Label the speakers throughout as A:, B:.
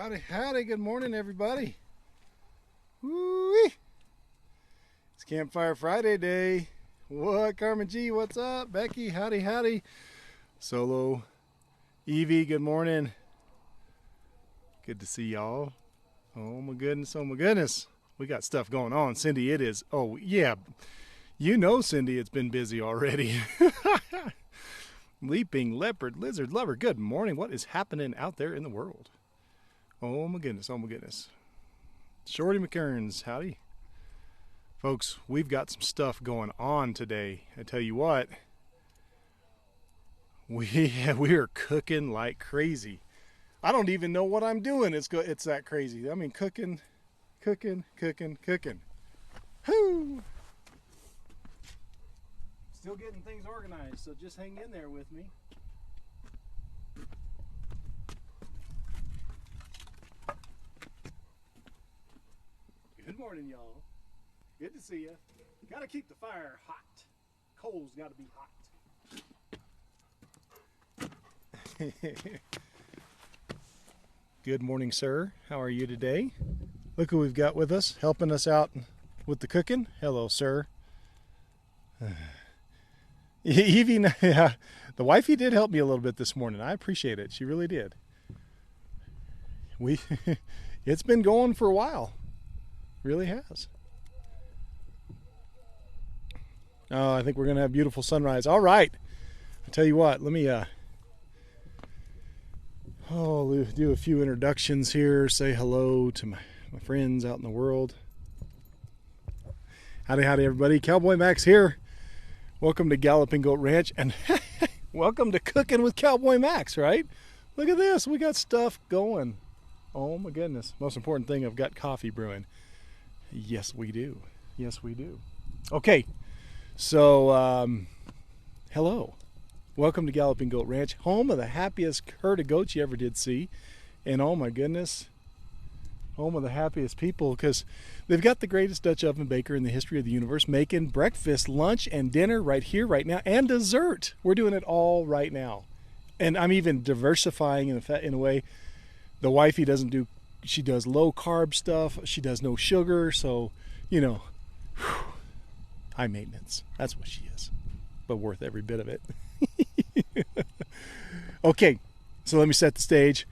A: Howdy, howdy, good morning, everybody. Woo-wee. It's Campfire Friday day. What, Carmen G, what's up? Becky, howdy, howdy. Solo, Evie, good morning. Good to see y'all. Oh my goodness, oh my goodness. We got stuff going on. Cindy, it is, oh yeah. You know, Cindy, it's been busy already. Leaping leopard, lizard lover, good morning. What is happening out there in the world? Oh my goodness, oh my goodness. Shorty McKearns, howdy. Folks, we've got some stuff going on today. I tell you what, we are cooking like crazy. I don't even know what I'm doing. It's that crazy. I mean, cooking. Whoo! Still getting things organized, so just hang in there with me. Good morning, y'all. Good to see you. Gotta keep the fire hot. Coal's gotta be hot. Good morning, sir. How are you today? Look who we've got with us, helping us out with the cooking. Hello, sir. Evie, the wifey did help me a little bit this morning. I appreciate it. She really did. It's been going for a while. Really has. Oh, I think we're gonna have beautiful sunrise. All right. I tell you what, let me do a few introductions here. Say hello to my friends out in the world. Howdy, howdy, everybody. Cowboy Max here. Welcome to Galloping Goat Ranch, and welcome to Cooking with Cowboy Max, right? Look at this. We got stuff going. Oh, my goodness. Most important thing, I've got coffee brewing. Yes, we do. Yes, we do. Okay. So, hello. Welcome to Galloping Goat Ranch, home of the happiest herd of goats you ever did see. And, oh, my goodness, home of the happiest people, because they've got the greatest Dutch oven baker in the history of the universe making breakfast, lunch, and dinner right here, right now, and dessert. We're doing it all right now. And I'm even diversifying in a way. The wifey she does low-carb stuff. She does no sugar, so, you know, high maintenance. That's what she is, but worth every bit of it. Okay, so let me set the stage.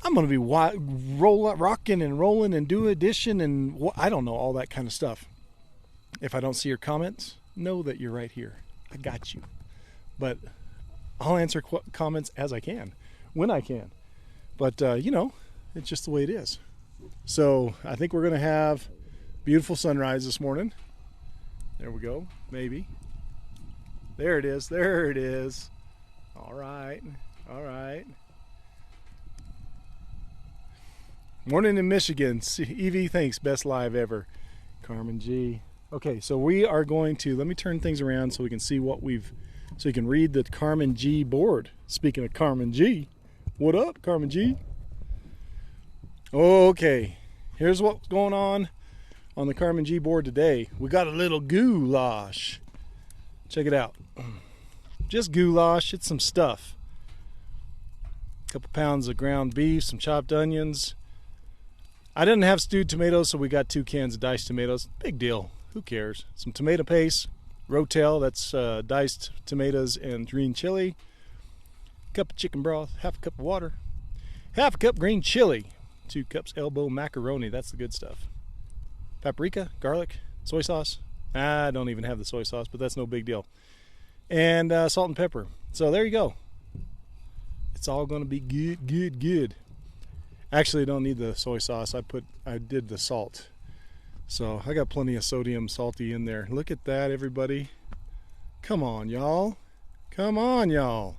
A: I'm going to be rocking and rolling and do addition and I don't know, all that kind of stuff. If I don't see your comments, know that you're right here. I got you. But I'll answer comments as I can, when I can. But, you know, it's just the way it is. So I think we're going to have beautiful sunrise this morning. There we go. Maybe. There it is. There it is. All right. All right. Morning in Michigan. Evie, thanks. Best live ever. Carmen G. Okay, so we are going to, let me turn things around so we can see what so you can read the Carmen G board. Speaking of Carmen G, what up, Carmen G? Okay, here's what's going on the Carmen G board today. We got a little goulash. Check it out. Just goulash, it's some stuff. A couple pounds of ground beef, some chopped onions. I didn't have stewed tomatoes, so we got 2 cans of diced tomatoes. Big deal. Who cares? Some tomato paste, rotel, that's diced tomatoes and green chili. Cup of chicken broth, half a cup of water. Half a cup green chili. 2 cups elbow macaroni, that's the good stuff. Paprika, garlic, soy sauce. I don't even have the soy sauce, but that's no big deal. And salt and pepper. So there you go. It's all going to be good. Actually, I don't need the soy sauce. I did the salt. So I got plenty of sodium salty in there. Look at that, everybody. Come on, y'all. Come on, y'all.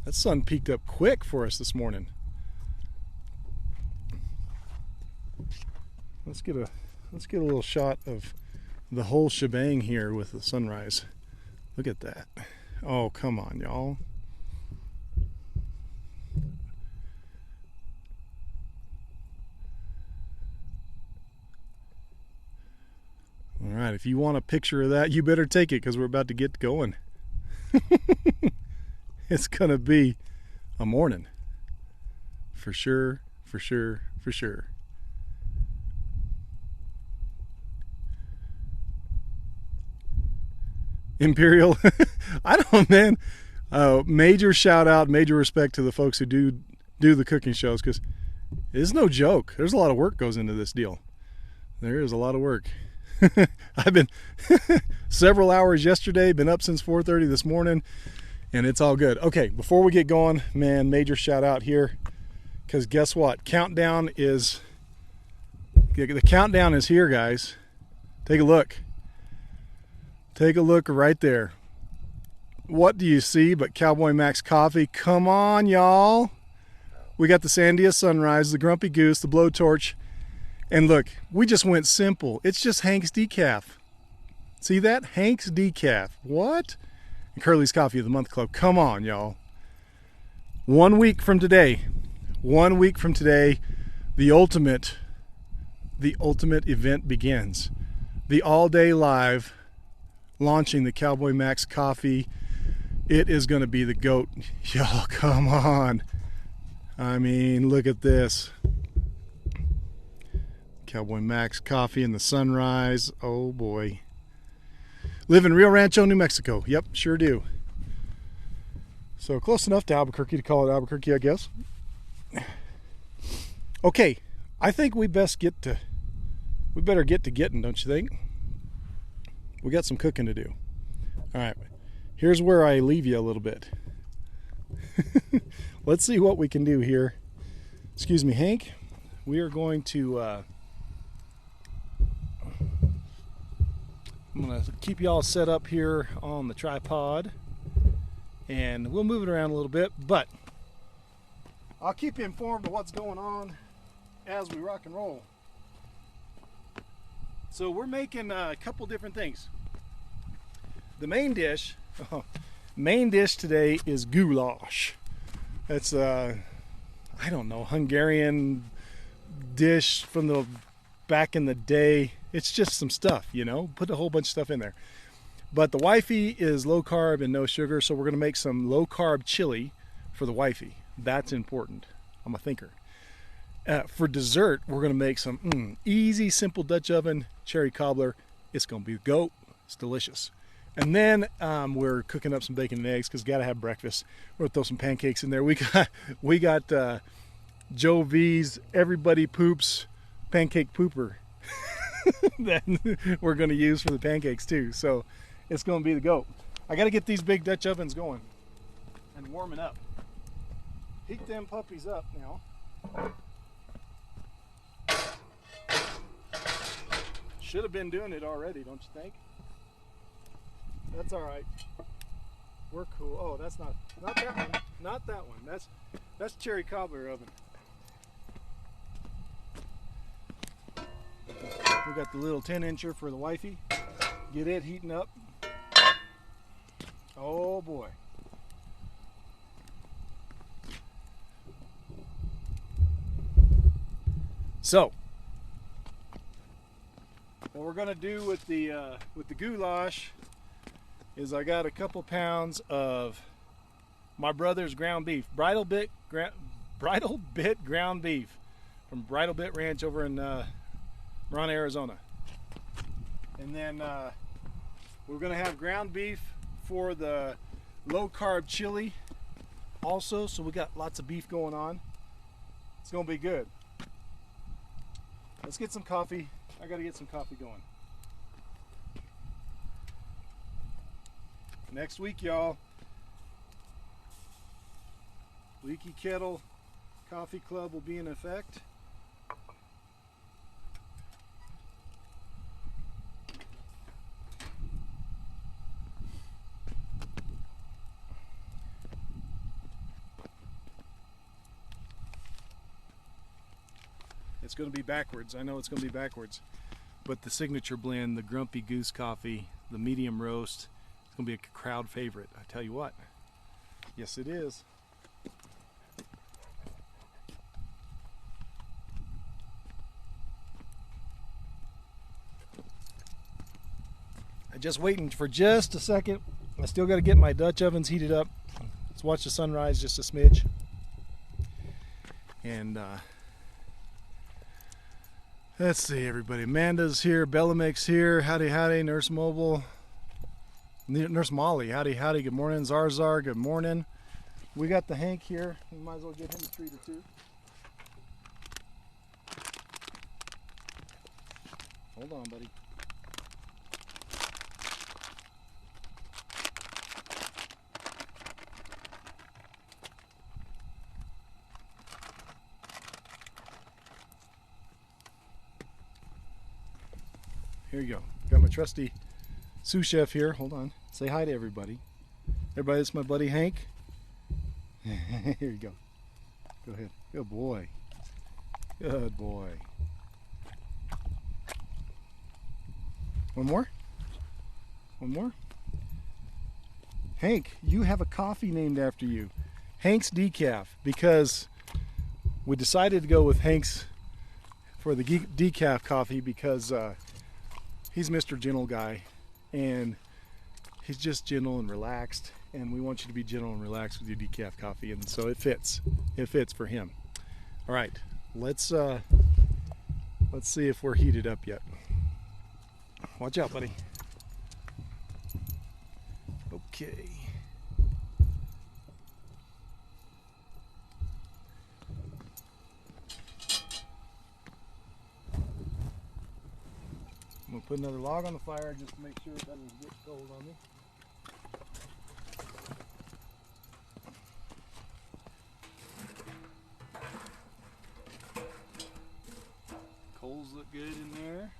A: That sun peaked up quick for us this morning. Let's get a little shot of the whole shebang here with the sunrise. Look at that. Oh, come on, y'all. All right, if you want a picture of that, you better take it because we're about to get going. It's going to be a morning. For sure, for sure, for sure. Imperial. I don't, man. Major shout out, major respect to the folks who do the cooking shows, because it's no joke. There's a lot of work goes into this deal. There is a lot of work. I've been several hours yesterday, been up since 4:30 this morning, and it's all good. Okay, before we get going, man, major shout out here, because guess what? The countdown is here, guys. Take a look. Take a look right there. What do you see but Cowboy Max coffee? Come on, y'all. We got the Sandia Sunrise, the Grumpy Goose, the Blowtorch, and look, we just went simple. It's just Hank's Decaf. See that? Hank's Decaf. What? And Curly's Coffee of the Month Club. Come on, y'all. 1 week from today, the ultimate event begins. The all-day live launching the Cowboy Max coffee. It is going to be the GOAT. Y'all, come on. I mean, look at this. Cowboy Max coffee in the sunrise. Oh boy. Live in Rio Rancho, New Mexico. Yep, sure do. So close enough to Albuquerque to call it Albuquerque, I guess. Okay, I think we better get to getting, don't you think? We got some cooking to do. All right, here's where I leave you a little bit. Let's see what we can do here. Excuse me, Hank. We are going to I'm going to keep y'all set up here on the tripod, and we'll move it around a little bit, but I'll keep you informed of what's going on as we rock and roll. So we're making a couple different things. The main dish today is goulash. It's I don't know, Hungarian dish from the back in the day. It's just some stuff, you know, put a whole bunch of stuff in there. But the wifey is low carb and no sugar, so we're going to make some low carb chili for the wifey. That's important. I'm a thinker. For dessert, we're going to make some easy, simple Dutch oven cherry cobbler. It's going to be the GOAT. It's delicious. And then we're cooking up some bacon and eggs, because got to have breakfast. We're going to throw some pancakes in there. We got Joe V's Everybody Poops pancake pooper that we're going to use for the pancakes too. So it's going to be the GOAT. I got to get these big Dutch ovens going and warming up. Heat them puppies up now. Should have been doing it already, don't you think? That's all right. We're cool. Oh, that's not that one. Not that one. That's cherry cobbler oven. We got the little 10-incher for the wifey. Get it heating up. Oh boy. So, what we're gonna do with the goulash is I got a couple pounds of my brother's ground beef, bridal bit ground beef from Bridal Bit Ranch over in Marana, Arizona. And then we're gonna have ground beef for the low carb chili also, so we got lots of beef going on. It's gonna be good. Let's get some coffee. I gotta get some coffee going. Next week, y'all, Leaky Kettle Coffee Club will be in effect. It's going to be backwards. I know it's going to be backwards. But the signature blend, the Grumpy Goose coffee, the medium roast, it's going to be a crowd favorite. I tell you what. Yes, it is. I'm just waiting for just a second. I still got to get my Dutch ovens heated up. Let's watch the sunrise just a smidge. And let's see, everybody. Amanda's here, Bellamic's here. Howdy, howdy. Nurse Mobile, Nurse Molly. Howdy, howdy. Good morning. Zarzar. Good morning. We got the Hank here. We might as well give him a treat or two. Hold on, buddy. Here you go. Got my trusty sous chef here. Hold on. Say hi to everybody. Everybody, this is my buddy Hank. Here you go. Go ahead. Good boy. Good boy. One more? One more? Hank, you have a coffee named after you. Hank's Decaf, because we decided to go with Hank's for the decaf coffee because he's Mr. Gentle Guy, and he's just gentle and relaxed, and we want you to be gentle and relaxed with your decaf coffee, and so it fits. It fits for him. All right, let's see if we're heated up yet. Watch out, buddy. Okay. I'm gonna put another log on the fire just to make sure it doesn't get cold on me. Coals look good in there.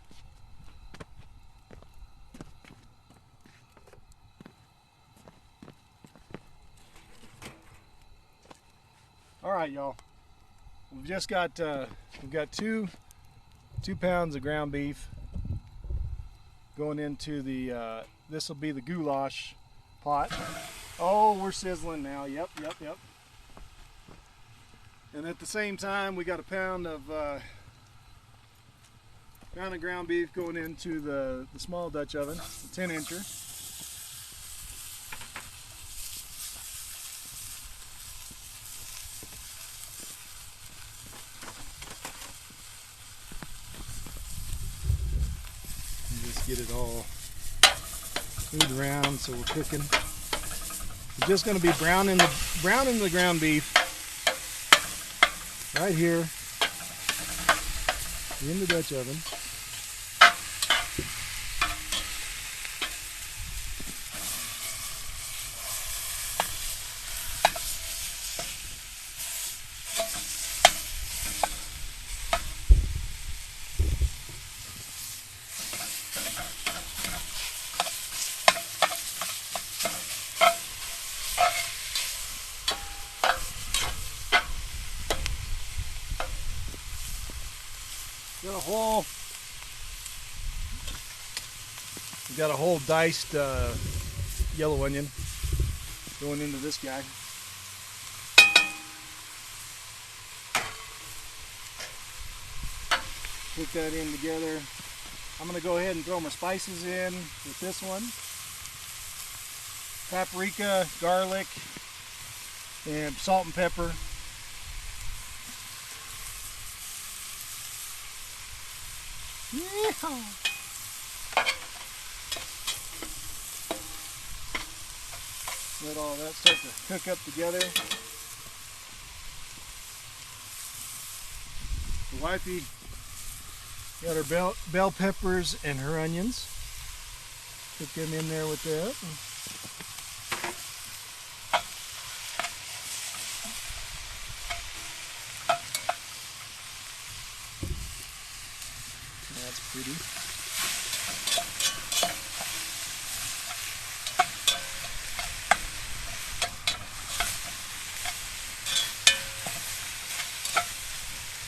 A: All right, y'all. We've just got we've got two pounds of ground beef going into the this will be the goulash pot. Oh, we're sizzling now. Yep. And at the same time, we got a pound of ground beef going into the small Dutch oven, the 10-incher. Get it all moved around so we're cooking. We're just going to be browning the ground beef right here in the Dutch oven. We got a whole diced yellow onion going into this guy. Put that in together. I'm going to go ahead and throw my spices in with this one. Paprika, garlic, and salt and pepper. Yeah. Let all that start to cook up together. The wifey got her bell peppers and her onions. Put them in there with that. That's pretty.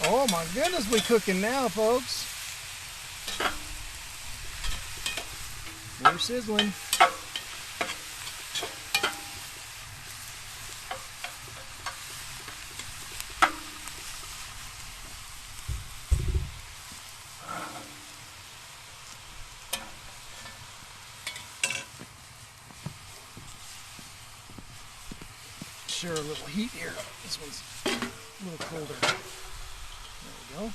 A: Oh my goodness, we're cooking now, folks. We're sizzling. Sure, a little heat here. This one's A little colder. There we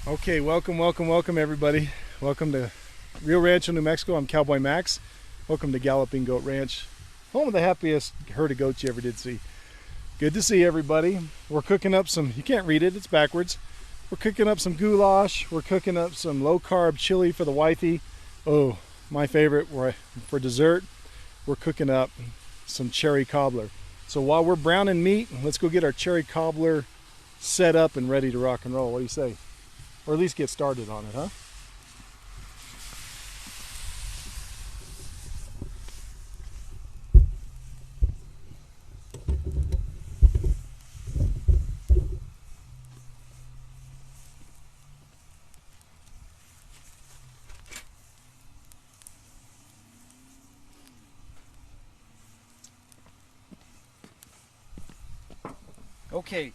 A: go. Okay, welcome everybody. Welcome to Rio Rancho, New Mexico. I'm Cowboy Max. Welcome to Galloping Goat Ranch, home of the happiest herd of goats you ever did see. Good to see everybody. We're cooking up some, you can't read it, it's backwards. We're cooking up some goulash. We're cooking up some low-carb chili for the wifey. Oh, my favorite. For dessert, we're cooking up some cherry cobbler. So while we're browning meat, let's go get our cherry cobbler set up and ready to rock and roll. What do you say? Or at least get started on it, huh? Okay.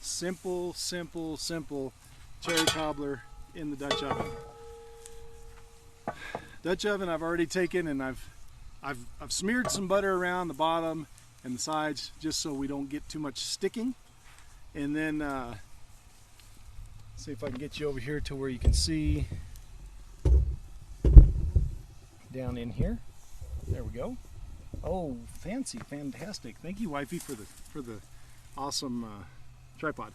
A: Simple cherry cobbler in the Dutch oven. Dutch oven I've already taken, and I've smeared some butter around the bottom and the sides just so we don't get too much sticking. And then see if I can get you over here to where you can see down in here. There we go. Oh, fancy, fantastic! Thank you, wifey, for the awesome tripod.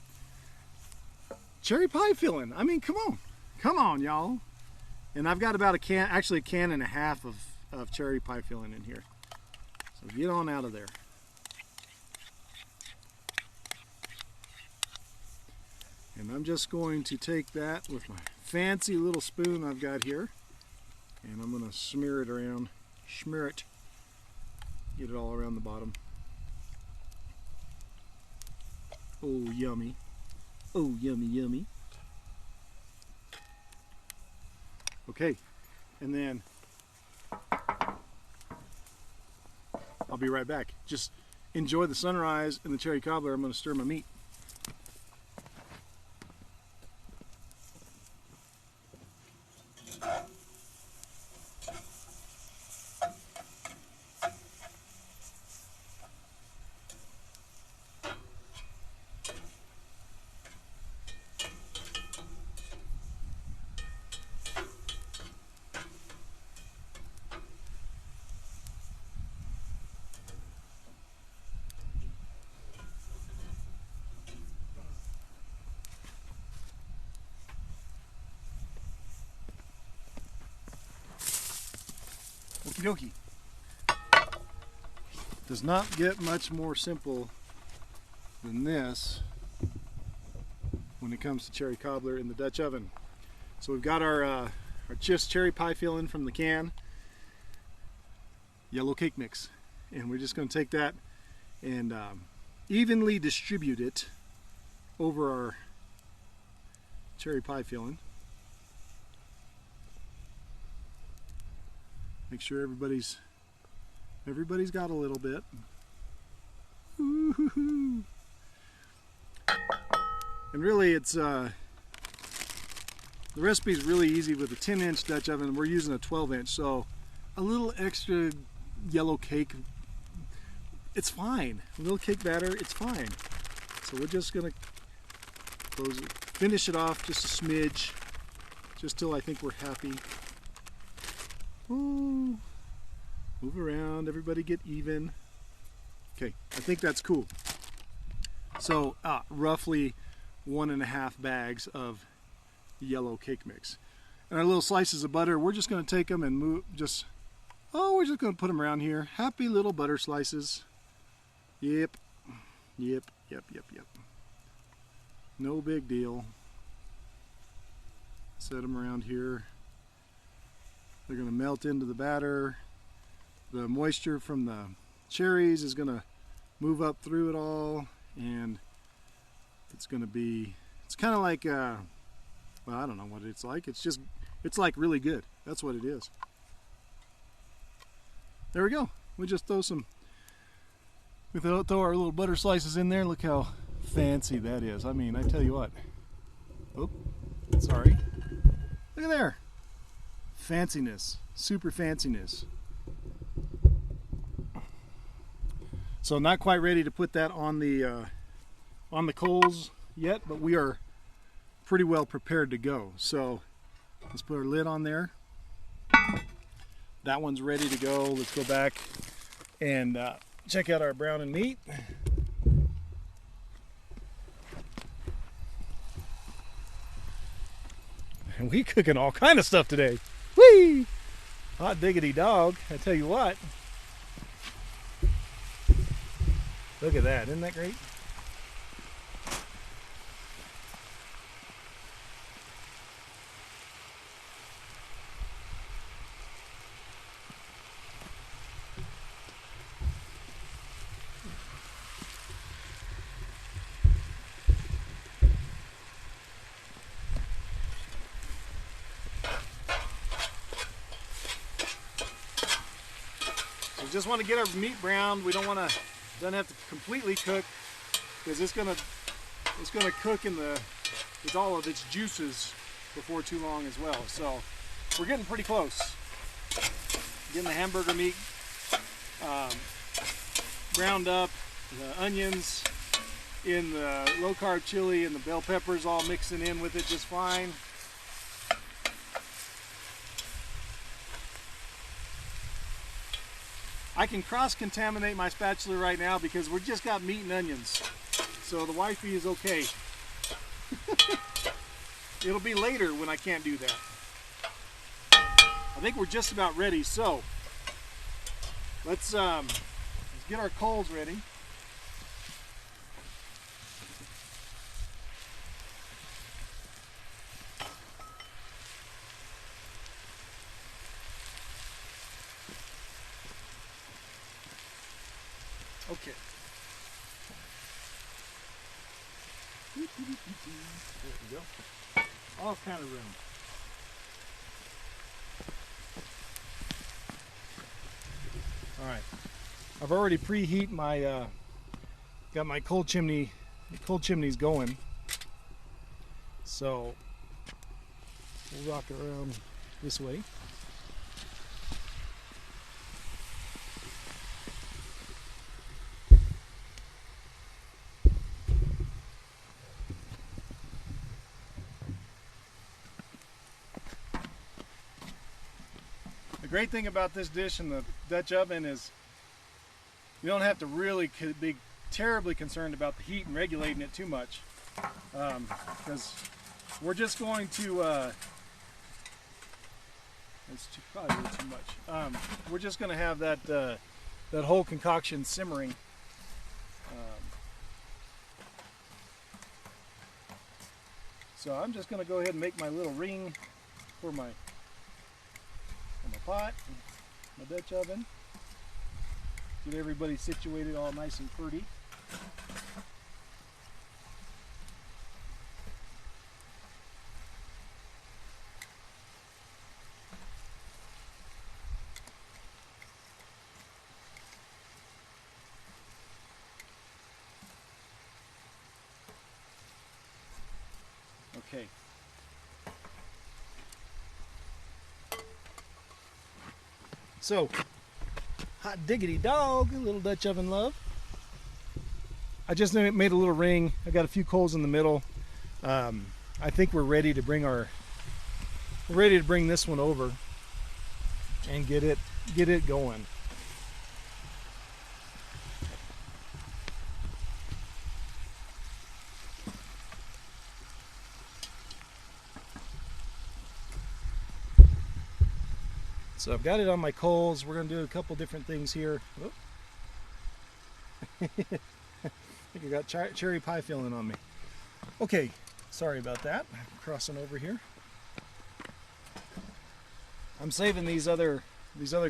A: Cherry pie filling. I mean, come on, y'all. And I've got about actually a can and a half of cherry pie filling in here. So get on out of there. And I'm just going to take that with my fancy little spoon I've got here, and I'm going to smear it around. Smear it. Get it all around the bottom. Oh, yummy. Oh, yummy, yummy. Okay, and then I'll be right back. Just enjoy the sunrise and the cherry cobbler. I'm going to stir my meat. Okie dokie. Does not get much more simple than this when it comes to cherry cobbler in the Dutch oven. So we've got our just cherry pie filling from the can, yellow cake mix, and we're just going to take that and evenly distribute it over our cherry pie filling. Make sure everybody's got a little bit. Ooh-hoo-hoo. And really, it's the recipe's really easy with a 10-inch Dutch oven. We're using a 12-inch, so a little extra yellow cake, it's fine. A little cake batter, it's fine. So we're just gonna close it, finish it off just a smidge, just till I think we're happy. Ooh. Move around, everybody get even. Okay, I think that's cool. So roughly 1.5 bags of yellow cake mix. And our little slices of butter, we're just going to take them and we're just going to put them around here. Happy little butter slices. Yep. No big deal. Set them around here. They're going to melt into the batter. The moisture from the cherries is going to move up through it all, and it's going to be, it's kind of like, well, I don't know what it's like. It's like really good. That's what it is. There we go. We just throw our little butter slices in there. Look how fancy that is. I mean, I tell you what. Oh, sorry. Look at there. fanciness, super fanciness. So not quite ready to put that on the coals yet, but we are pretty well prepared to go. So let's put our lid on there. That one's ready to go. Let's go back and check out our browning meat. And we cooking all kind of stuff today. Whee! Hot diggity dog, I tell you what. Look at that, isn't that great? We just want to get our meat browned. We don't want to, doesn't have to completely cook, because it's gonna cook with all of its juices before too long as well. So we're getting pretty close. Getting the hamburger meat browned up, the onions in the low-carb chili and the bell peppers all mixing in with it just fine. I can cross-contaminate my spatula right now because we've just got meat and onions. So the wifey is okay. It'll be later when I can't do that. I think we're just about ready, so let's get our coals ready. Okay. There we go. All kind of room. All right. I've already preheat my got my cold chimney. The cold chimney's going. So we'll rock it around this way. The great thing about this dish in the Dutch oven is you don't have to really be terribly concerned about the heat and regulating it too much, because we're just going to it's probably a little too much. We're just going to have that that whole concoction simmering. So I'm just going to go ahead and make my little ring for my pot, my Dutch oven. Get everybody situated all nice and pretty. Okay. So, hot diggity dog, a little Dutch oven love. I just made a little ring. I got a few coals in the middle. I think we're ready to bring this one over and get it going. So I've got it on my coals. We're going to do a couple different things here. Oh. I think I got cherry pie filling on me. Okay, sorry about that. I'm crossing over here. I'm saving these other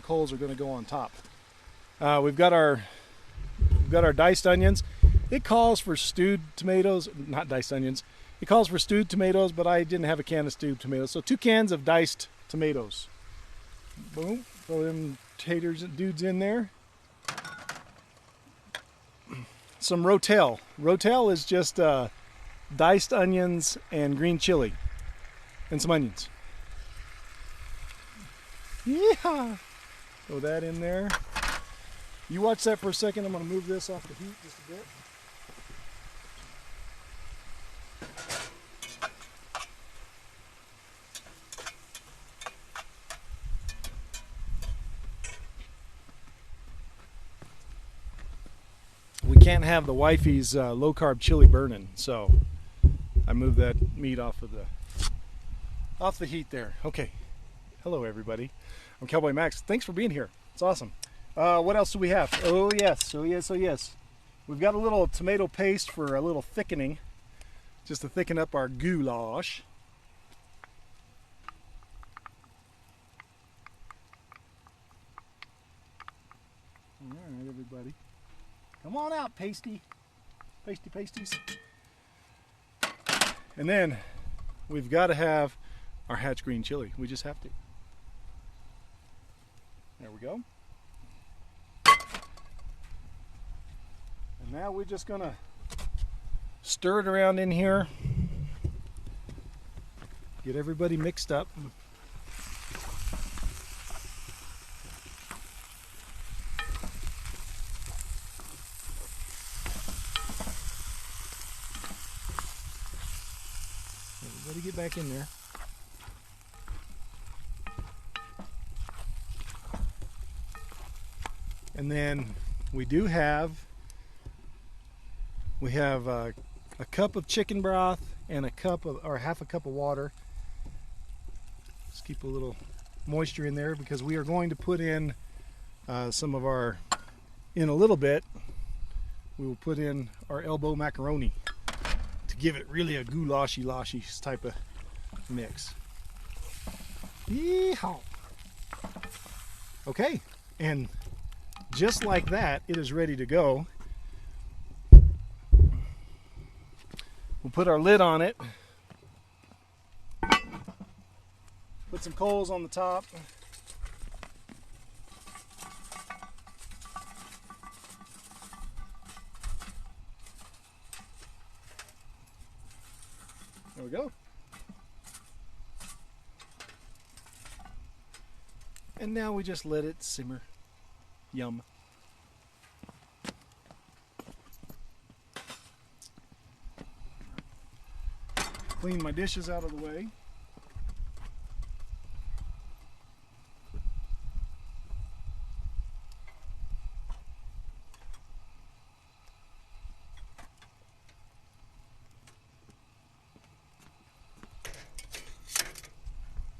A: coals are going to go on top. We've got our diced onions. It calls for stewed tomatoes, not diced onions. It calls for stewed tomatoes, but I didn't have a can of stewed tomatoes. So 2 cans of diced tomatoes. Boom, throw them taters and dudes in there. Some rotel. Rotel is just diced onions and green chili and some onions. Yeah. Throw that in there. You watch that for a second. I'm going to move this off the heat just a bit. We can't have the wifey's low-carb chili burning, so I moved that meat off the heat there. Okay. Hello, everybody. I'm Cowboy Max. Thanks for being here. It's awesome. What else do we have? Oh yes, oh yes, oh yes. We've got a little tomato paste for a little thickening, just to thicken up our goulash. All right, everybody. Come on out, pasties. And then we've got to have our hatch green chili. We just have to. There we go. And now we're just gonna stir it around in here. Get everybody mixed up. Everybody get back in there. And then we have a cup of chicken broth and half a cup of water. Just keep a little moisture in there because we are going to put in in a little bit, we will put in our elbow macaroni to give it really a goulashy type of mix. Yeehaw! Okay, and just like that, it is ready to go. We'll put our lid on it. Put some coals on the top. There we go. And now we just let it simmer. Yum. Clean my dishes out of the way.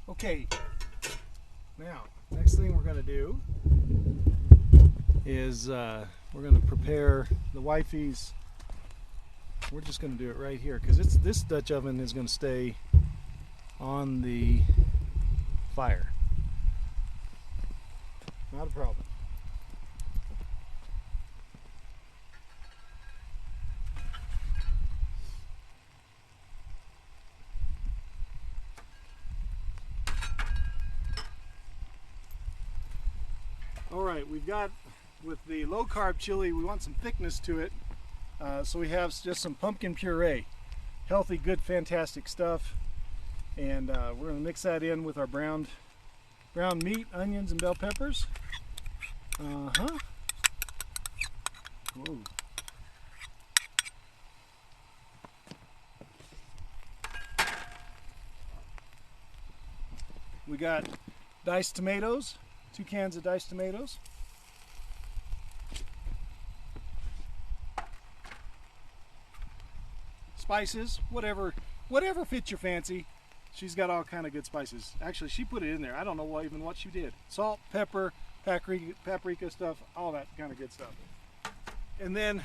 A: Okay, now next thing we're going to do is we're going to prepare the wifey's. We're just going to do it right here because this Dutch oven is going to stay on the fire. Not a problem. Alright, we've got, with the low carb chili, we want some thickness to it. So we have just some pumpkin puree. Healthy, good, fantastic stuff. And we're going to mix that in with our browned meat, onions, and bell peppers. Whoa. We got diced tomatoes, 2 cans of diced tomatoes. Spices, whatever fits your fancy. She's got all kind of good spices. Actually, she put it in there. I don't know what she did. Salt, pepper, paprika stuff, all that kind of good stuff. And then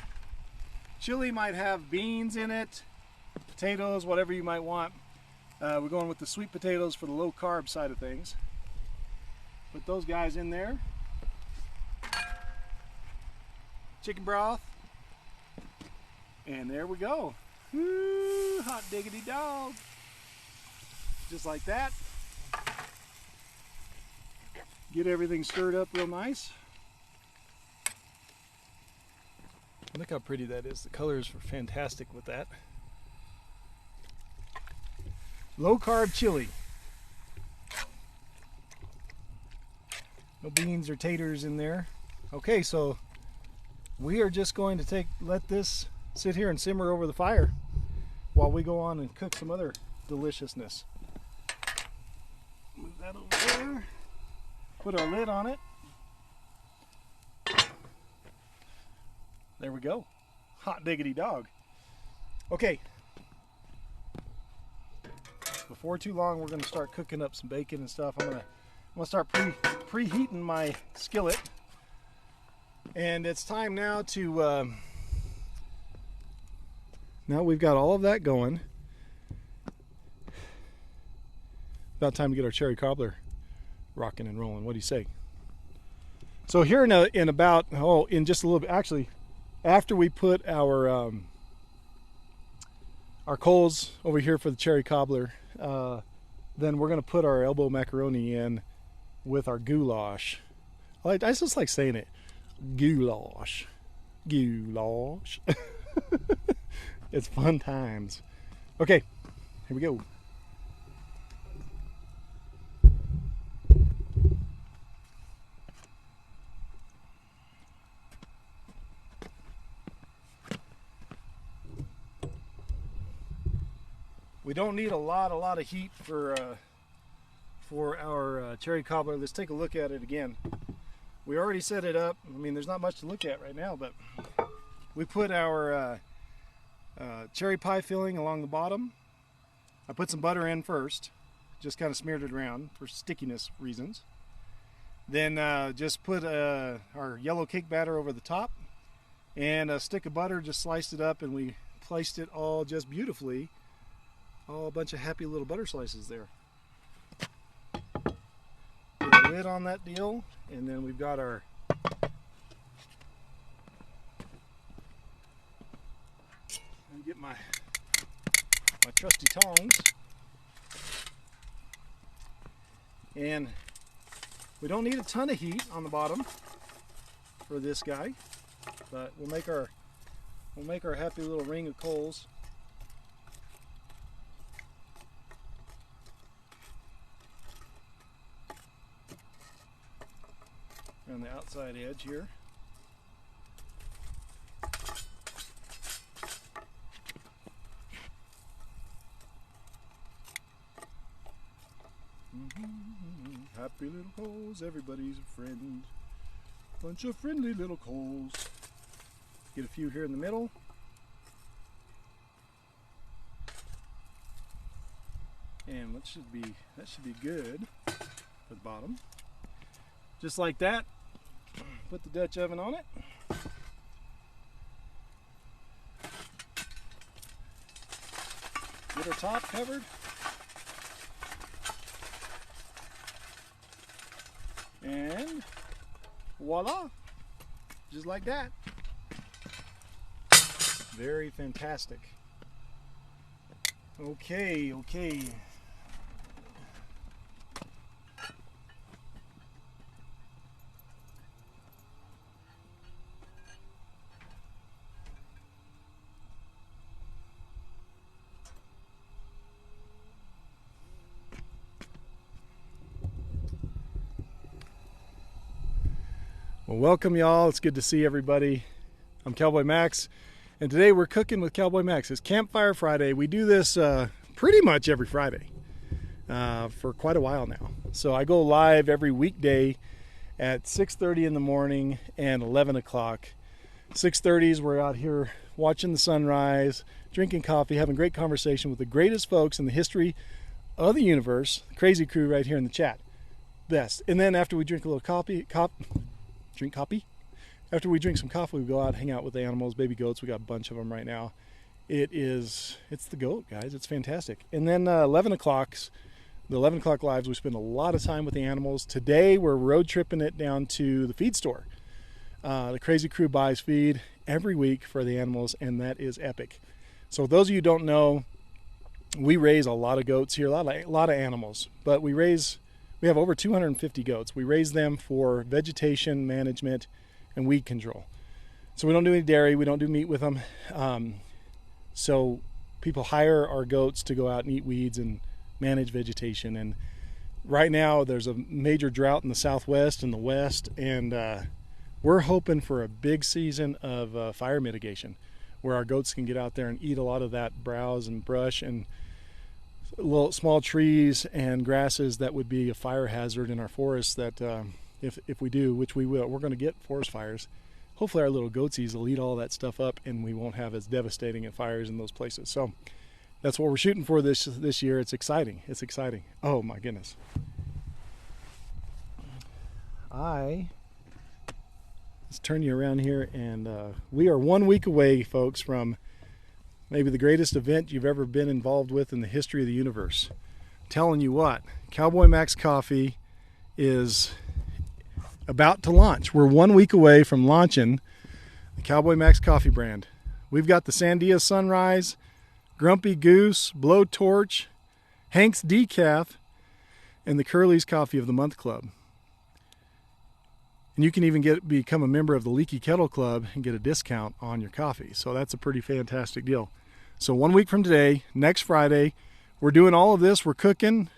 A: chili might have beans in it, potatoes, whatever you might want. We're going with the sweet potatoes for the low carb side of things. Put those guys in there. Chicken broth. And there we go. Woo, hot diggity dog. Just like that. Get everything stirred up real nice. Look how pretty that is. The colors are fantastic with that. Low carb chili. no beans or taters in there. Okay, so we are just going to let this sit here and simmer over the fire while we go on and cook some other deliciousness. Move that over there. Put our lid on it. There we go. Hot diggity dog. Okay. Before too long, we're going to start cooking up some bacon and stuff. I'm gonna start preheating my skillet, and it's time now to. Now we've got all of that going. About time to get our cherry cobbler rocking and rolling. What do you say? So here in just a little bit, actually, after we put our coals over here for the cherry cobbler, then we're going to put our elbow macaroni in with our goulash. I just like saying it. Goulash. Goulash. It's fun times. Okay, here we go. We don't need a lot of heat for our cherry cobbler. Let's take a look at it again. We already set it up. I mean, there's not much to look at right now, but we put our cherry pie filling along the bottom. I put some butter in first, just kind of smeared it around for stickiness reasons. Then just put our yellow cake batter over the top, and a stick of butter, just sliced it up, and we placed it all just beautifully. Oh, a bunch of happy little butter slices there. Put a lid on that deal, and then we've got our get my trusty tongs, and we don't need a ton of heat on the bottom for this guy, but we'll make our happy little ring of coals. On the outside edge here. Happy little coals, everybody's a friend. Bunch of friendly little coals. Get a few here in the middle. And that should be good for the bottom. Just like that. Put the Dutch oven on it. Get our top covered. And voila, just like that. Very fantastic. Okay. Well, welcome y'all. It's good to see everybody. I'm Cowboy Max, and today we're cooking with Cowboy Max. It's Campfire Friday. We do this pretty much every Friday for quite a while now. So I go live every weekday at 6:30 in the morning and 11 o'clock. 6:30s, we're out here watching the sunrise, drinking coffee, having great conversation with the greatest folks in the history of the universe, the crazy crew right here in the chat. Best. And then after we drink a little after we drink some coffee, we go out and hang out with the animals, baby goats. We got a bunch of them right now. It's the goat, guys. It's fantastic. And then the 11 o'clock lives, we spend a lot of time with the animals. Today, we're road tripping it down to the feed store. The crazy crew buys feed every week for the animals, and that is epic. So those of you who don't know, we raise a lot of goats here, a lot of animals, but we have over 250 goats. We raise them for vegetation management and weed control. So we don't do any dairy, we don't do meat with them. So people hire our goats to go out and eat weeds and manage vegetation. And right now there's a major drought in the southwest and the west, and we're hoping for a big season of fire mitigation where our goats can get out there and eat a lot of that browse and brush and little small trees and grasses that would be a fire hazard in our forests. That if we do, which we will, we're going to get forest fires. Hopefully our little goatsies will eat all that stuff up and we won't have as devastating fires in those places. So that's what we're shooting for this year. It's exciting. It's exciting. Oh my goodness. Let's turn you around here, and we are 1 week away, folks, from maybe the greatest event you've ever been involved with in the history of the universe. I'm telling you what, Cowboy Max Coffee is about to launch. We're 1 week away from launching the Cowboy Max Coffee brand. We've got the Sandia Sunrise, Grumpy Goose, Blowtorch, Hank's Decaf, and the Curly's Coffee of the Month Club. And you can even become a member of the Leaky Kettle Club and get a discount on your coffee. So that's a pretty fantastic deal. So 1 week from today, next Friday, we're doing all of this. We're cooking,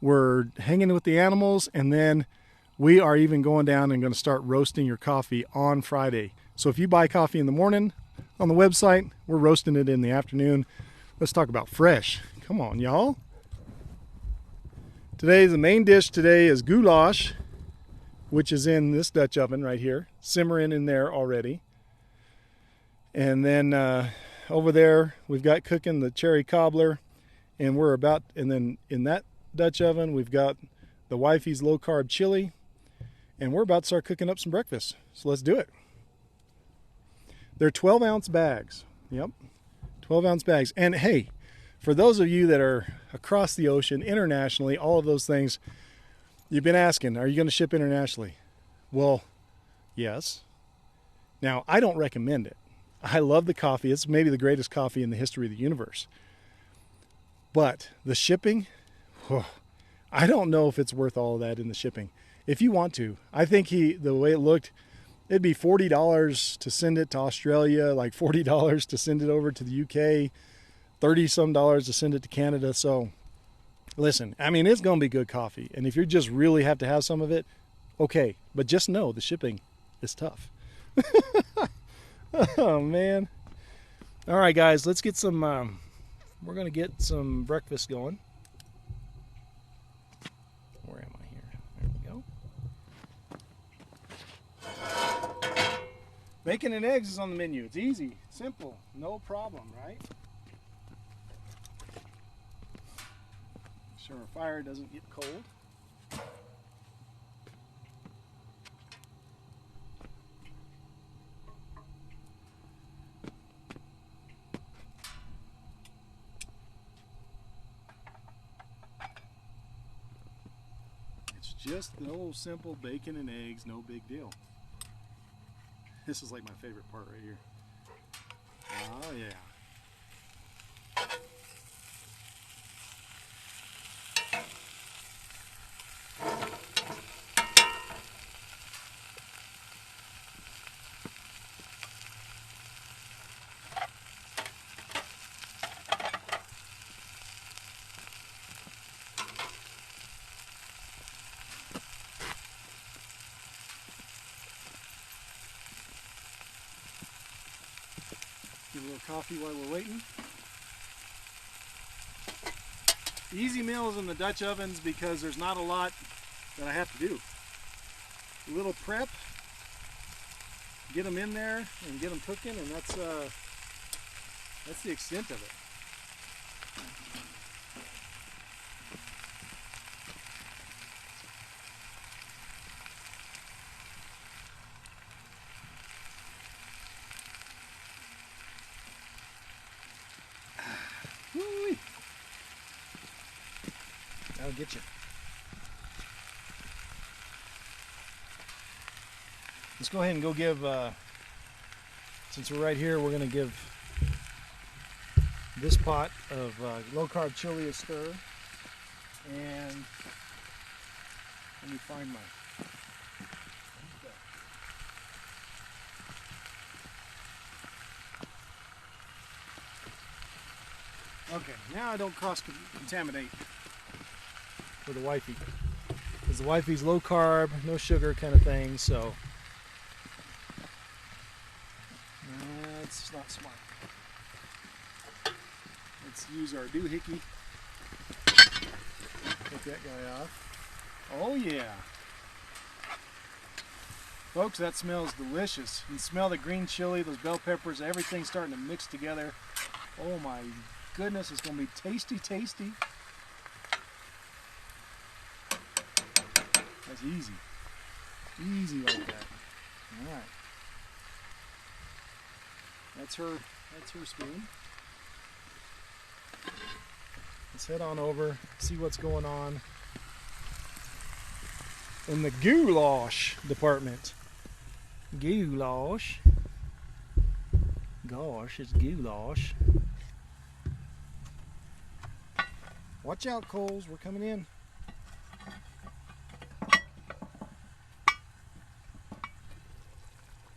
A: we're hanging with the animals, and then we are even going down and going to start roasting your coffee on Friday. So if you buy coffee in the morning on the website, we're roasting it in the afternoon. Let's talk about fresh. Come on, y'all. The main dish today is goulash, which is in this Dutch oven right here, simmering in there already. And then over there, we've got cooking the cherry cobbler, and then in that Dutch oven, we've got the wifey's low-carb chili, and we're about to start cooking up some breakfast. So let's do it. They're 12-ounce bags. Yep, 12-ounce bags. And hey, for those of you that are across the ocean, internationally, all of those things, you've been asking, are you going to ship internationally? Well, yes. Now, I don't recommend it. I love the coffee. It's maybe the greatest coffee in the history of the universe. But the shipping, I don't know if it's worth all of that in the shipping. If you want to, I think the way it looked, it'd be $40 to send it to Australia, like $40 to send it over to the UK, $30-some to send it to Canada. So listen, I mean, it's going to be good coffee. And if you just really have to have some of it, okay. But just know the shipping is tough. Oh, man. All right, guys, let's get some, we're going to get some breakfast going. Where am I here? There we go. Bacon and eggs is on the menu. It's easy, simple, no problem, right? Sure our fire doesn't get cold. It's just the old simple bacon and eggs, no big deal. This is like my favorite part right here. Oh yeah. Get a little coffee while we're waiting. The easy meals in the Dutch ovens because there's not a lot that I have to do. A little prep, get them in there and get them cooking, and that's the extent of it. Woo-wee. That'll get you. Let's go ahead and go give, since we're right here, we're going to give this pot of low-carb chili a stir. And let me find my... Okay, now I don't cross-contaminate. for the wifey. Because the wifey's low carb, no sugar kind of thing, so that's not smart. Let's use our doohickey. Take that guy off. Oh yeah. Folks, that smells delicious. You can smell the green chili, those bell peppers, everything's starting to mix together. Oh my goodness, it's going to be tasty, tasty. That's easy. Easy like that. Alright. That's her spoon. Let's head on over, see what's going on in the goulash department. Goulash. Gosh, it's goulash. Watch out, Coles, we're coming in.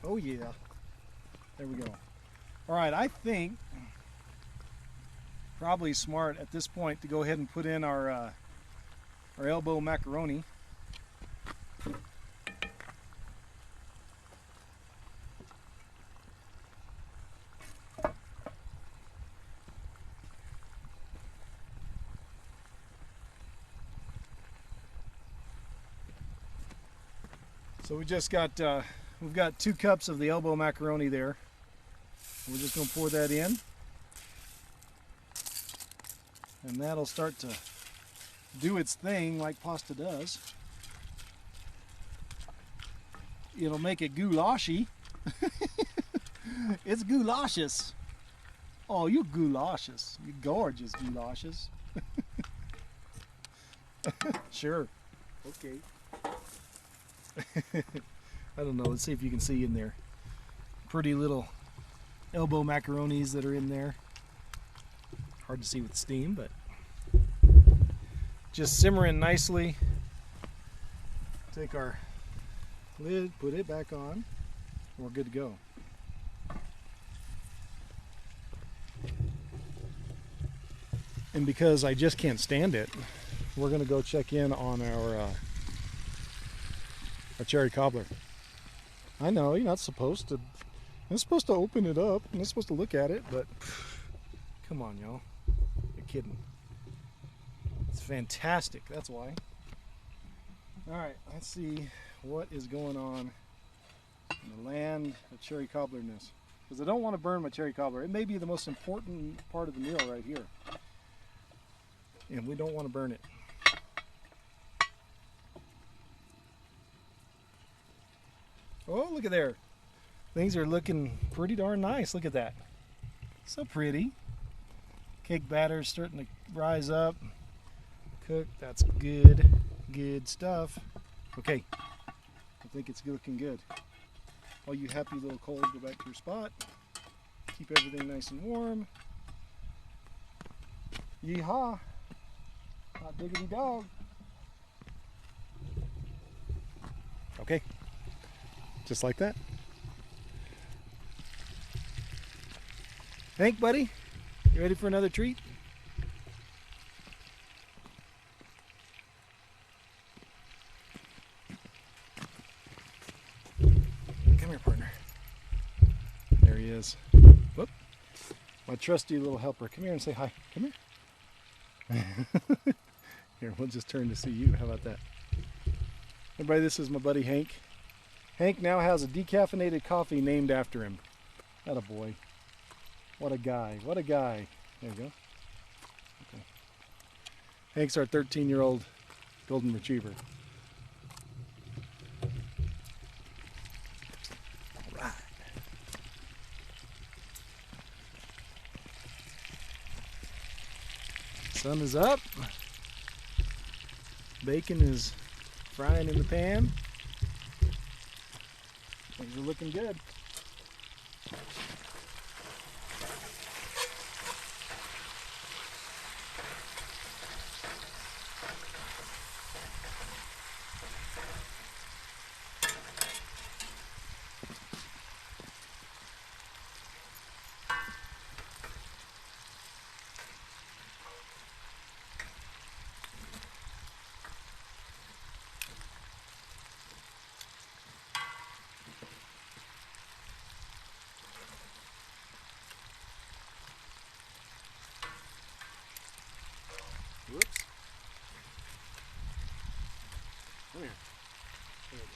A: Oh yeah. There we go. Alright, I think probably smart at this point to go ahead and put in our elbow macaroni. So we just got, we've got 2 cups of the elbow macaroni there. We're just going to pour that in. And that'll start to do its thing like pasta does. It'll make it goulashy. It's goulashes. Oh, you goulashes. You gorgeous goulashes. Sure. Okay. I don't know, let's see if you can see in there. Pretty little elbow macaronis that are in there. Hard to see with steam, but just simmering nicely. Take our lid, put it back on, and we're good to go. And because I just can't stand it, we're going to go check in on our cherry cobbler. I know you're not supposed to. You're supposed to open it up. You're not supposed to look at it, but come on, y'all. You're kidding. It's fantastic. That's why. All right, let's see what is going on in the land of cherry cobblerness. Because I don't want to burn my cherry cobbler. It may be the most important part of the meal right here, and we don't want to burn it. Oh, look at there. Things are looking pretty darn nice. Look at that. So pretty. Cake batter's starting to rise up. Cook. That's good. Good stuff. Okay. I think it's looking good. All you happy little coals, go back to your spot. Keep everything nice and warm. Yeehaw. Hot diggity dog. Okay. Just like that. Hank, buddy, you ready for another treat? Come here, partner. There he is. Whoop. My trusty little helper. Come here and say hi. Come here. Here, we'll just turn to see you. How about that? Everybody, this is my buddy Hank. Hank now has a decaffeinated coffee named after him. Atta boy. What a guy. What a guy. There you go. Okay. Hank's our 13-year-old golden retriever. All right. Sun is up. Bacon is frying in the pan. Things are looking good. Come here. There we go.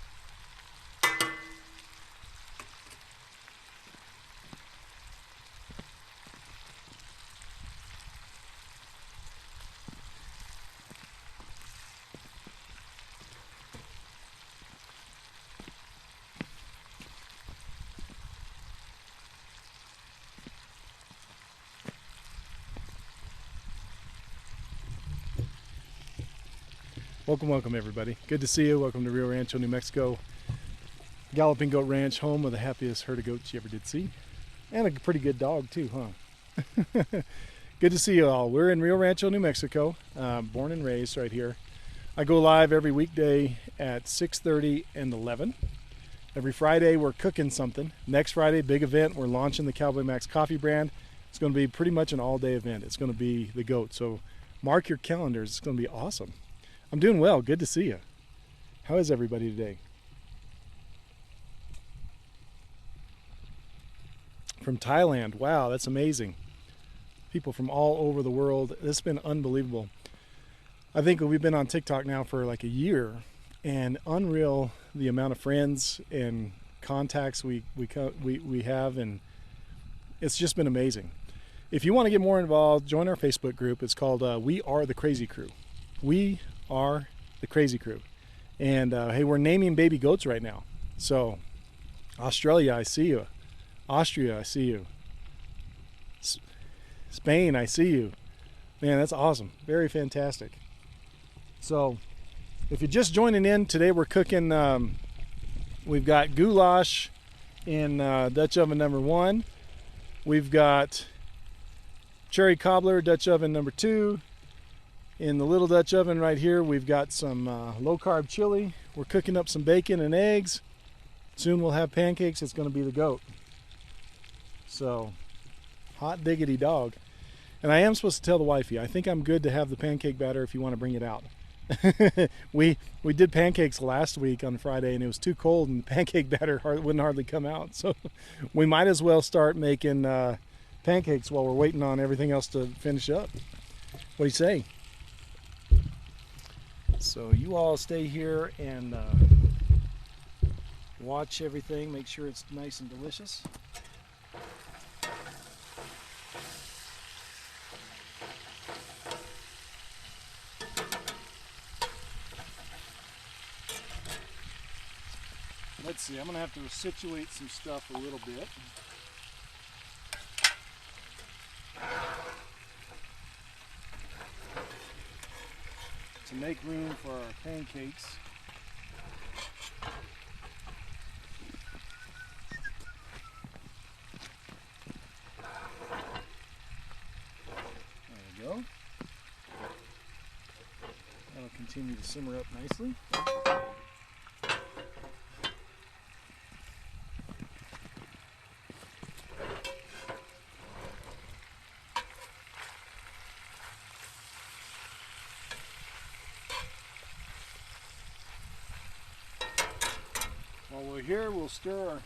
A: Welcome everybody. Good to see you. Welcome to Rio Rancho, New Mexico. Galloping Goat Ranch, home of the happiest herd of goats you ever did see. And a pretty good dog too, huh? Good to see you all. We're in Rio Rancho, New Mexico. Born and raised right here. I go live every weekday at 6:30 and 11. Every Friday we're cooking something. Next Friday, big event. We're launching the Cowboy Max coffee brand. It's going to be pretty much an all-day event. It's going to be the goat. So mark your calendars. It's going to be awesome. I'm doing well. Good to see you. How is everybody today? From Thailand. Wow, that's amazing. People from all over the world. This has been unbelievable. I think we've been on TikTok now for like a year, and unreal the amount of friends and contacts we have, and it's just been amazing. If you want to get more involved, join our Facebook group. It's called We Are the Crazy Crew. We are the Crazy Crew. And hey, we're naming baby goats right now. So Australia, I see you. Austria, I see you. Spain, I see you. Man, that's awesome. Very fantastic. So if you're just joining in, today we're cooking, we've got goulash in Dutch oven number 1. We've got cherry cobbler, Dutch oven number 2. In the little Dutch oven right here, we've got some low-carb chili. We're cooking up some bacon and eggs. Soon we'll have pancakes. It's going to be the goat. So, hot diggity dog. And I am supposed to tell the wifey, I think I'm good to have the pancake batter if you want to bring it out. we did pancakes last week on Friday, and it was too cold, and the pancake batter wouldn't hardly come out. So we might as well start making pancakes while we're waiting on everything else to finish up. What do you say? So you all stay here and watch everything. Make sure it's nice and delicious. Let's see, I'm going to have to situate some stuff a little bit. To make room for our pancakes. There we go. That'll continue to simmer up nicely. While we're here, we'll stir.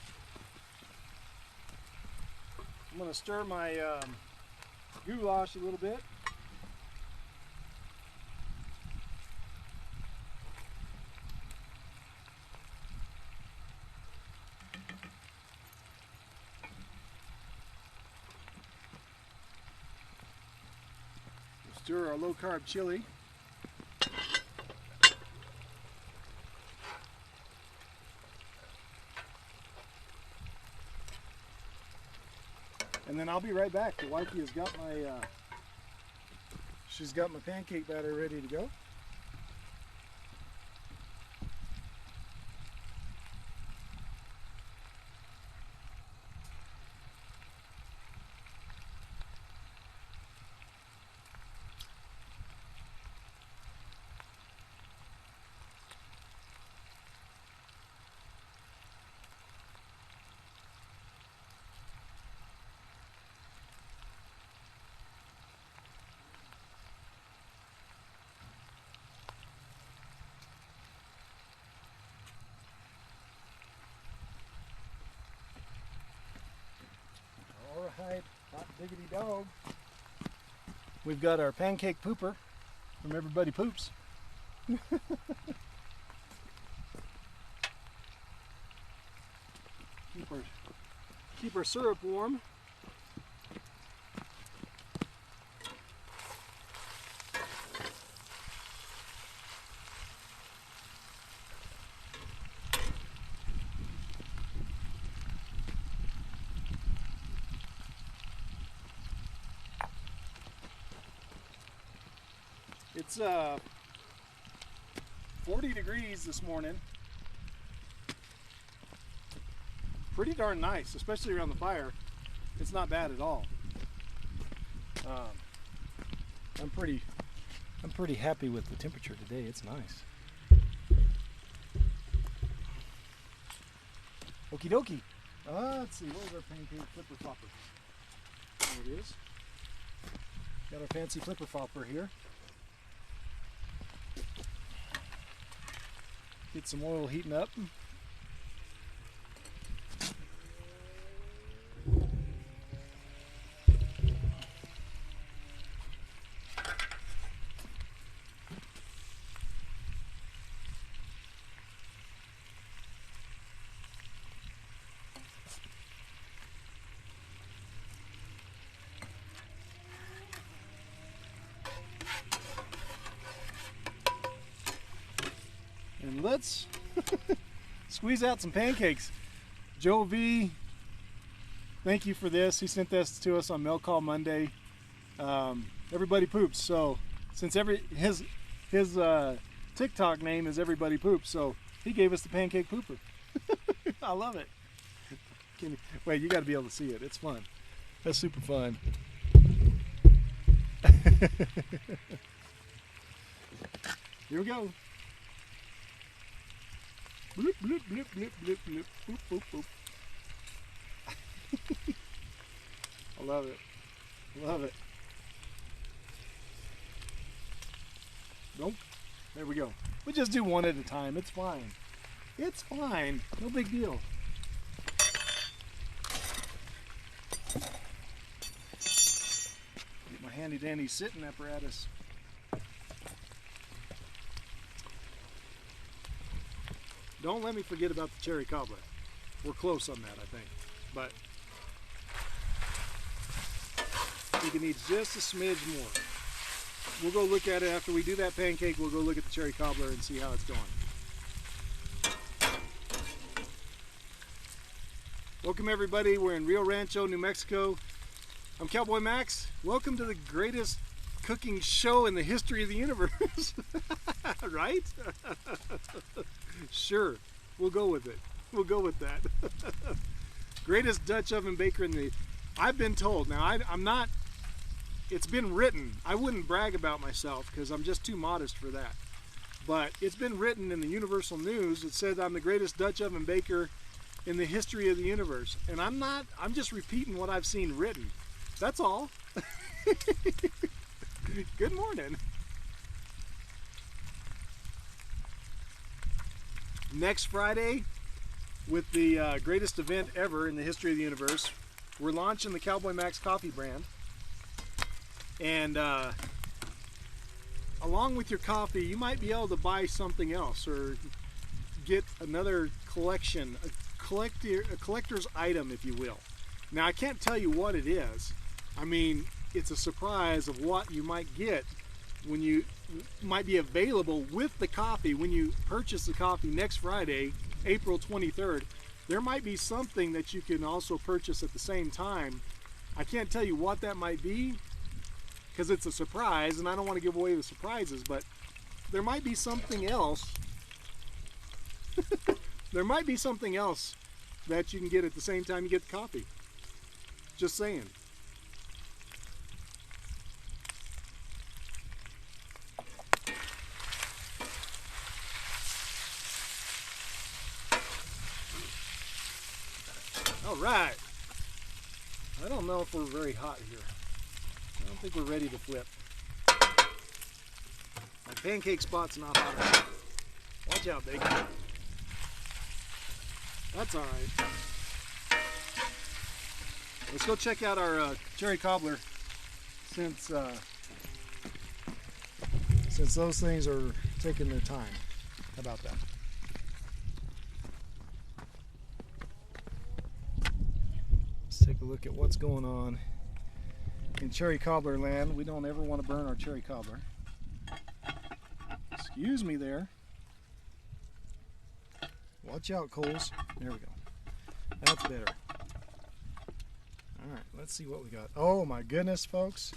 A: I'm going to stir my goulash a little bit. We'll stir our low-carb chili. And then I'll be right back. The wifey has got my, she's got my pancake batter ready to go. Alright, hot diggity dog. We've got our pancake pooper from Everybody Poops. Keep our syrup warm. It's 40 degrees this morning. Pretty darn nice, especially around the fire. It's not bad at all. I'm pretty happy with the temperature today. It's nice. Okie dokie. Let's see, where's our pancake flipper flopper? There it is. Got our fancy flipper flopper here. Get some oil heating up. And let's squeeze out some pancakes. Joe V, thank you for this. He sent this to us on Mail Call Monday. Everybody Poops. So since his TikTok name is Everybody Poops, so he gave us the pancake pooper. I love it. Wait, you got to be able to see it. It's fun. That's super fun. Here we go. Bloop, bloop, bloop, bloop, bloop, bloop, boop, boop, boop. I love it. Love it. Nope. There we go. We just do one at a time. It's fine. It's fine. No big deal. Get my handy dandy sitting apparatus. Don't let me forget about the cherry cobbler. We're close on that, I think. But I think it needs just a smidge more. We'll go look at it after we do that pancake. We'll go look at the cherry cobbler and see how it's going. Welcome everybody. We're in Rio Rancho, New Mexico. I'm Cowboy Max. Welcome to the greatest cooking show in the history of the universe. Right? Sure, we'll go with it. We'll go with that. Greatest Dutch oven baker in the... I've been told. Now, I'm not... It's been written. I wouldn't brag about myself because I'm just too modest for that. But it's been written in the Universal News. It said I'm the greatest Dutch oven baker in the history of the universe. And I'm not. I'm just repeating what I've seen written. That's all. Good morning. Next Friday, with the greatest event ever in the history of the universe, we're launching the Cowboy Max coffee brand. And along with your coffee, you might be able to buy something else or get another collection, a collector's item, if you will. Now, I can't tell you what it is. I mean, it's a surprise of what you might get when you might be available with the coffee when you purchase the coffee next Friday, April 23rd. There might be something that you can also purchase at the same time. I can't tell you what that might be because it's a surprise and I don't want to give away the surprises, but there might be something else. There might be something else that you can get at the same time you get the coffee. Just saying. All right. I don't know if we're very hot here. I don't think we're ready to flip. My pancake spot's not hot enough. Watch out, bacon. That's all right. Let's go check out our cherry cobbler since those things are taking their time. How about that? take a look at what's going on in cherry cobbler land. We don't ever want to burn our cherry cobbler. Excuse me there. Watch out, coals. There we go. That's better. Alright, let's see what we got. Oh my goodness, folks.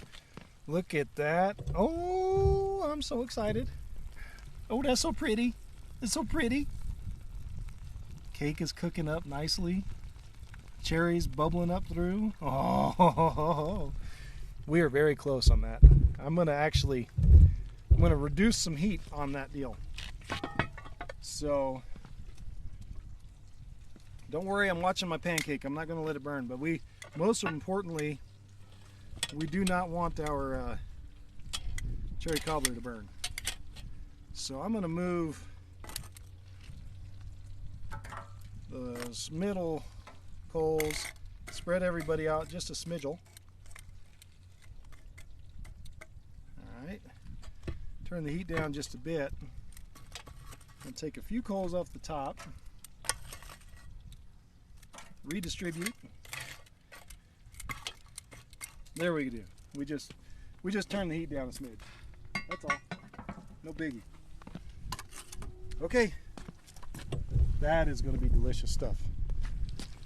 A: Look at that. Oh, I'm so excited. Oh, that's so pretty. It's so pretty. Cake is cooking up nicely. Cherries bubbling up through. Oh, we are very close on that. I'm gonna reduce some heat on that deal. So don't worry, I'm watching my pancake. I'm not gonna let it burn, but most importantly, we do not want our cherry cobbler to burn. So I'm gonna move those middle coals, spread everybody out just a smidgle. Alright, turn the heat down just a bit and take a few coals off the top, redistribute. There we do. We just turn the heat down a smidge. That's all. No biggie. Okay. That is going to be delicious stuff.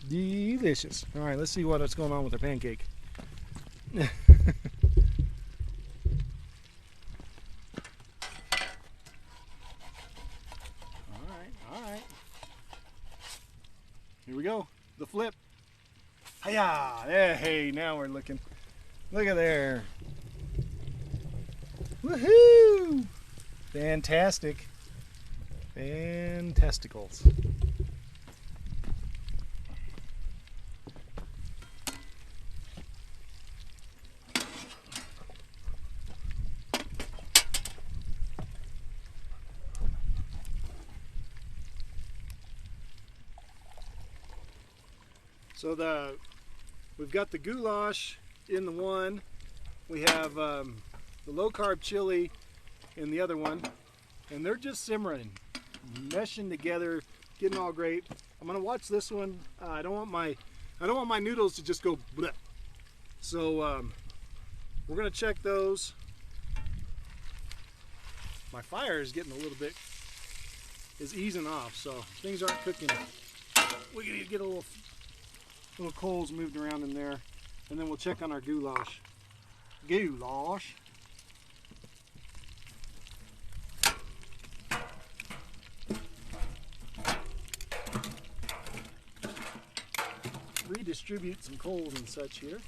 A: Delicious. All right, let's see what's going on with our pancake. All right. Here we go. The flip. Hiya! Hey, now we're looking. Look at there. Woohoo! Fantastic. Fantasticals. So we've got the goulash in the one. We have the low-carb chili in the other one, and they're just simmering, meshing together, getting all great. I'm gonna watch this one. I don't want my noodles to just go bleh. So we're gonna check those. My fire is getting a little bit easing off, so things aren't cooking. We need to get a little coals moved around in there, and then we'll check on our goulash. Goulash. Redistribute some coals and such here.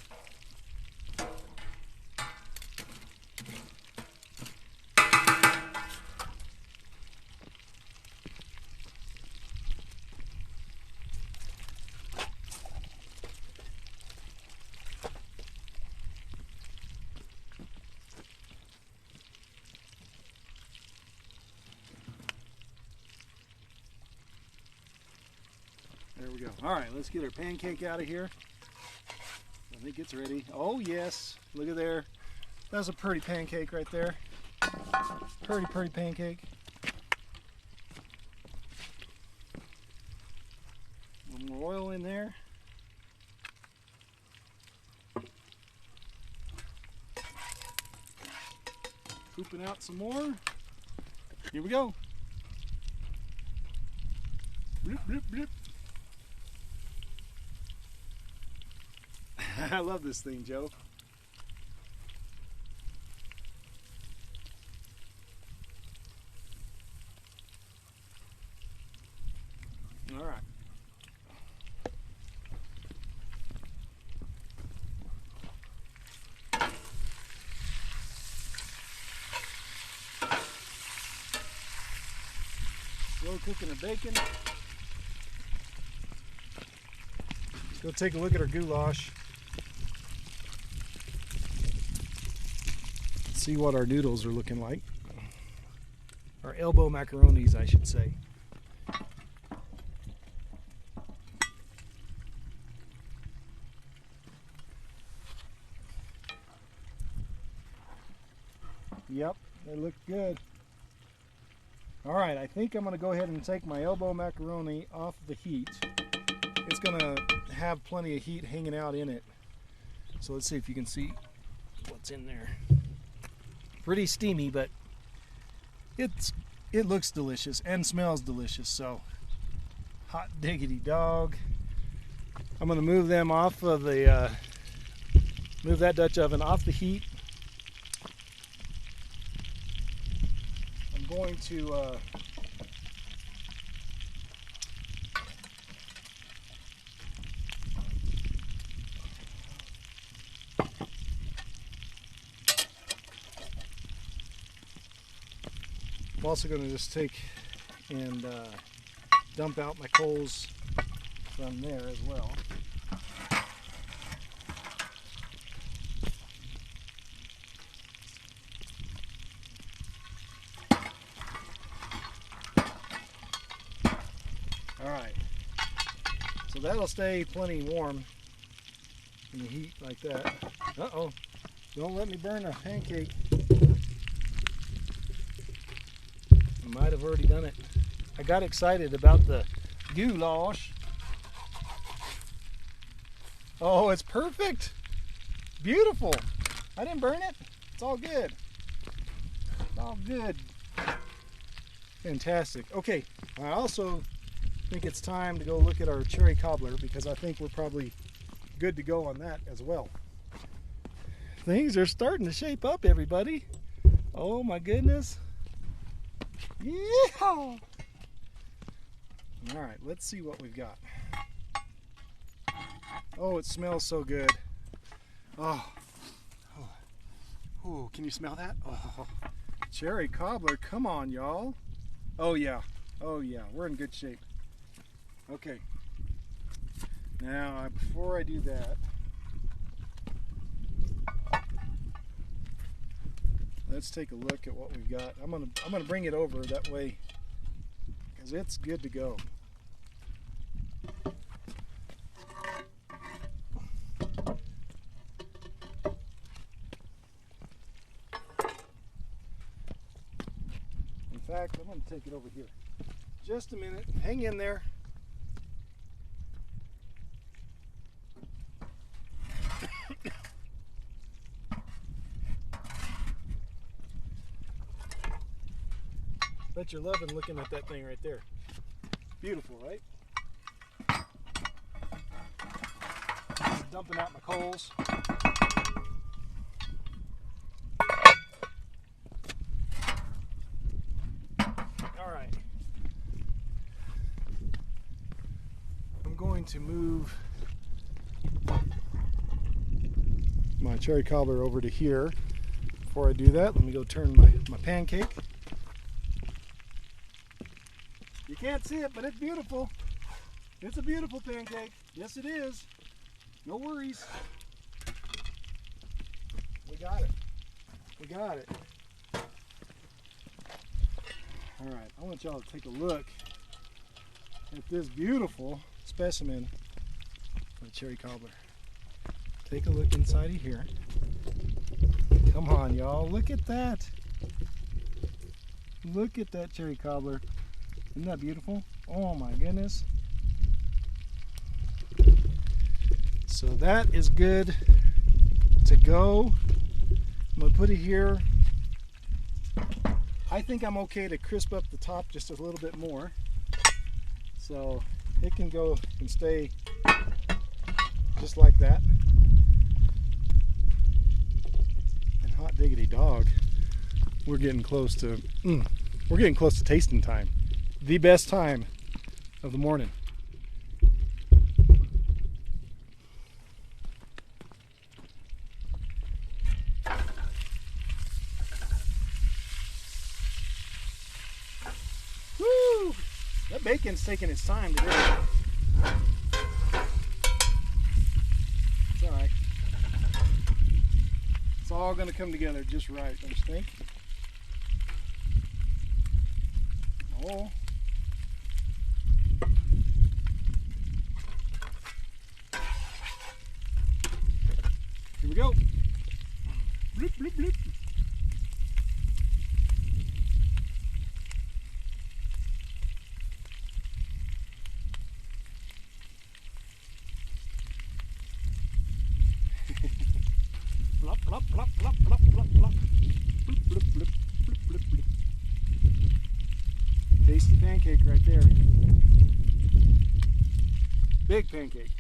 A: There we go. All right, let's get our pancake out of here. I think it's ready. Oh yes, look at there. That's a pretty pancake right there. Pretty pancake. A little more oil in there. Scooping out some more. Here we go. Bloop, bloop, bloop. I love this thing, Joe. All right. Slow cooking our bacon. Let's go take a look at our goulash. See what our noodles are looking like. Our elbow macaronis, I should say. Yep, they look good. All right, I think I'm going to go ahead and take my elbow macaroni off the heat. it's gonna have plenty of heat hanging out in it. So let's see if you can see what's in there. Pretty steamy, but it looks delicious and smells delicious. So hot diggity dog. I'm gonna move them off of the move that Dutch oven off the heat. I'm going to I'm also going to just take and dump out my coals from there as well. Alright, so that'll stay plenty warm in the heat like that. Uh-oh, don't let me burn a pancake. I might have already done it. I got excited about the goulash. Oh, it's perfect. Beautiful. I didn't burn it. It's all good. It's all good. Fantastic. Okay, I also think it's time to go look at our cherry cobbler because I think we're probably good to go on that as well. Things are starting to shape up, everybody. Oh my goodness. Yeah. All right, let's see what we've got. Oh, it smells so good. Oh, can you smell that? Oh, cherry cobbler, come on, y'all. Oh yeah, we're in good shape. Okay. Now, before I do that, let's take a look at what we've got. I'm gonna bring it over that way because it's good to go. In fact, I'm gonna take it over here. Just a minute. Hang in there. Bet you're loving looking at that thing right there. Beautiful, right? Just dumping out my coals. All right. I'm going to move my cherry cobbler over to here. Before I do that, let me go turn my pancake. You can't see it, but it's beautiful. It's a beautiful pancake. Yes, it is. No worries. We got it. We got it. All right, I want y'all to take a look at this beautiful specimen of a cherry cobbler. Take a look inside of here. Come on, y'all. Look at that. Look at that cherry cobbler. Isn't that beautiful? Oh my goodness. So that is good to go. I'm going to put it here. I think I'm okay to crisp up the top just a little bit more. So it can go and stay just like that. And hot diggity dog, we're getting close to tasting time. The best time of the morning. Woo! That bacon's taking its time today. It's all right. It's all going to come together just right, don't you think? Oh. Here we go. Bloop, bloop, bloop. Tasty pancake right there. Big pancake.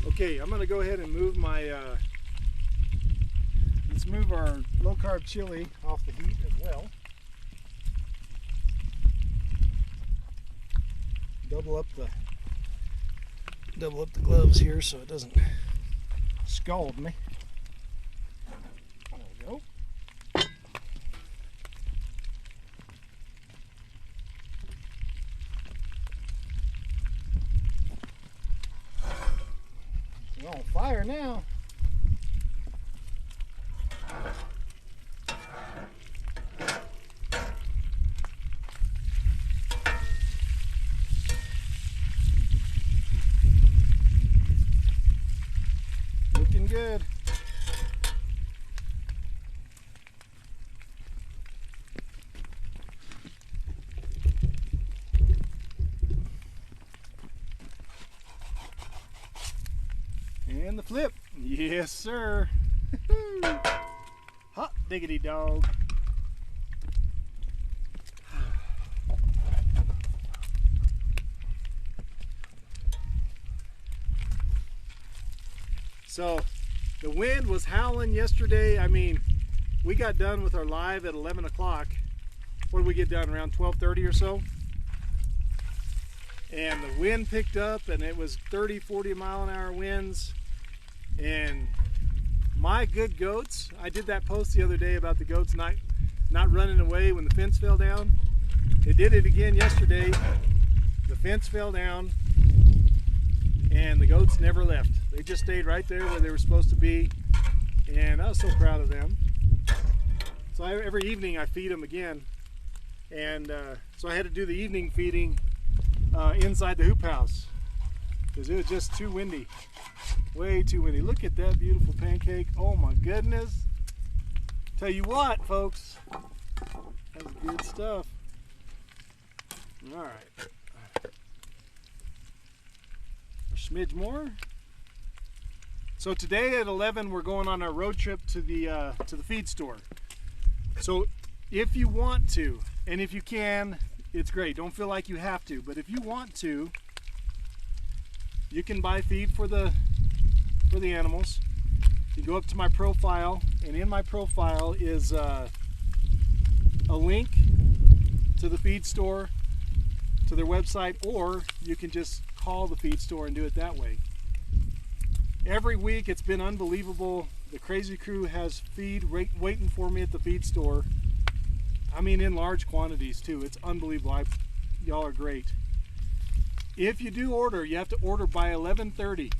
A: Okay, I'm gonna go ahead and move my, let's move our low-carb chili off the heat as well. Double up the gloves here so it doesn't scald me. There we go. We're on fire now. Looking good. And the flip. Yes, sir. Hot diggity dog. So the wind was howling yesterday. I mean, we got done with our live at 11 o'clock. What did we get done? Around 12:30 or so? And the wind picked up and it was 30, 40 mile an hour winds. And my good goats, I did that post the other day about the goats not running away when the fence fell down. They did it again yesterday. The fence fell down and the goats never left. They just stayed right there where they were supposed to be, and I was so proud of them. So every evening I feed them again, and so I had to do the evening feeding inside the hoop house because it was just too windy, way too windy. Look at that beautiful pancake. Oh my goodness. Tell you what, folks, that's good stuff. All right. A smidge more. So today at 11 we're going on our road trip to the feed store. So if you want to, and if you can, it's great. Don't feel like you have to, but if you want to, you can buy feed for the animals. You go up to my profile, and in my profile is a link to the feed store, to their website, or you can just call the feed store and do it that way. Every week it's been unbelievable. The crazy crew has feed waiting for me at the feed store. I mean, in large quantities too. It's unbelievable. Y'all are great. If you do order, you have to order by 11:30.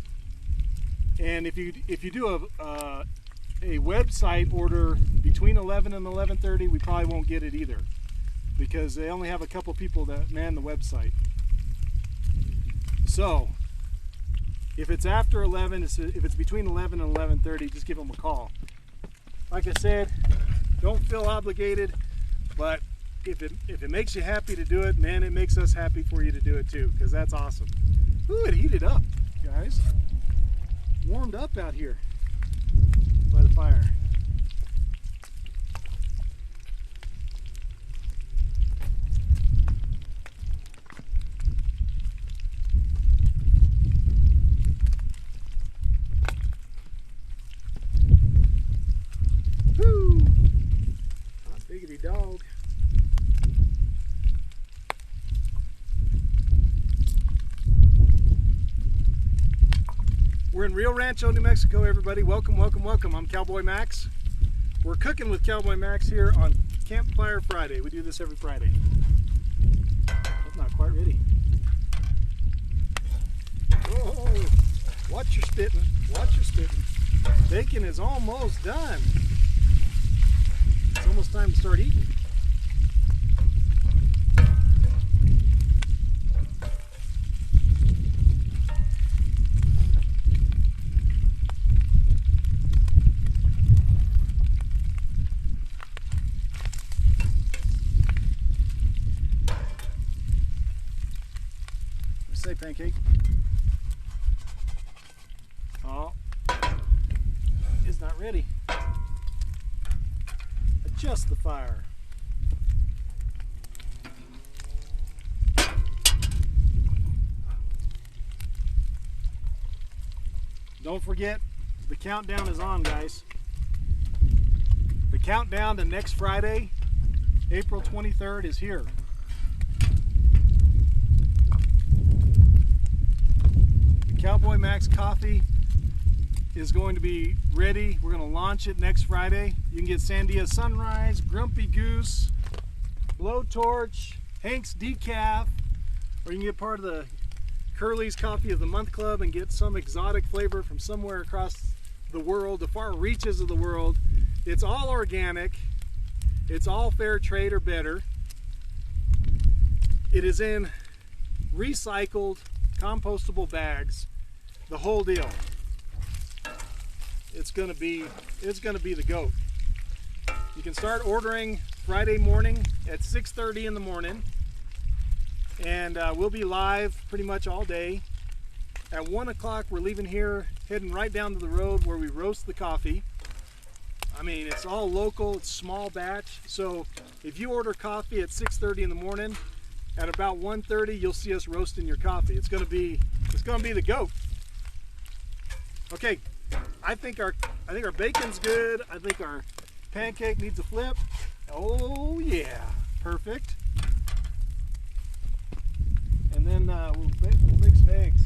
A: And if you do a website order between 11 and 11:30, we probably won't get it either, because they only have a couple people that man the website. So if it's after 11, if it's between 11 and 11:30, just give them a call. Like I said, don't feel obligated, but if it makes you happy to do it, man, it makes us happy for you to do it too, because that's awesome. Ooh, it heated up, guys. Warmed up out here by the fire. Woo! Hot diggity dog. We're in Rio Rancho, New Mexico, everybody. Welcome, welcome, welcome. I'm Cowboy Max. We're cooking with Cowboy Max here on Campfire Friday. We do this every Friday. That's not quite ready. Whoa, watch your spitting, watch your spitting. Bacon is almost done. It's almost time to start eating. Say, Pancake. ready. Adjust the fire. Don't forget, the countdown is on, guys. The countdown to next Friday, April 23rd, is here. The Cowboy Max coffee is going to be ready. We're going to launch it next Friday. You can get Sandia Sunrise, Grumpy Goose, Blowtorch, Hank's Decaf, or you can get part of the Curly's Coffee of the Month Club and get some exotic flavor from somewhere across the world, the far reaches of the world. It's all organic. It's all fair trade or better. It is in recycled, compostable bags. The whole deal. It's gonna be the GOAT. You can start ordering Friday morning at 6:30 in the morning, and we'll be live pretty much all day. At 1 o'clock, we're leaving here, heading right down to the road where we roast the coffee. I mean, it's all local, it's small batch. So if you order coffee at 6:30 in the morning, at about 1:30, you'll see us roasting your coffee. It's gonna be the GOAT. Okay, I think our bacon's good. I think our pancake needs a flip. Oh yeah, perfect. And then we'll make some eggs.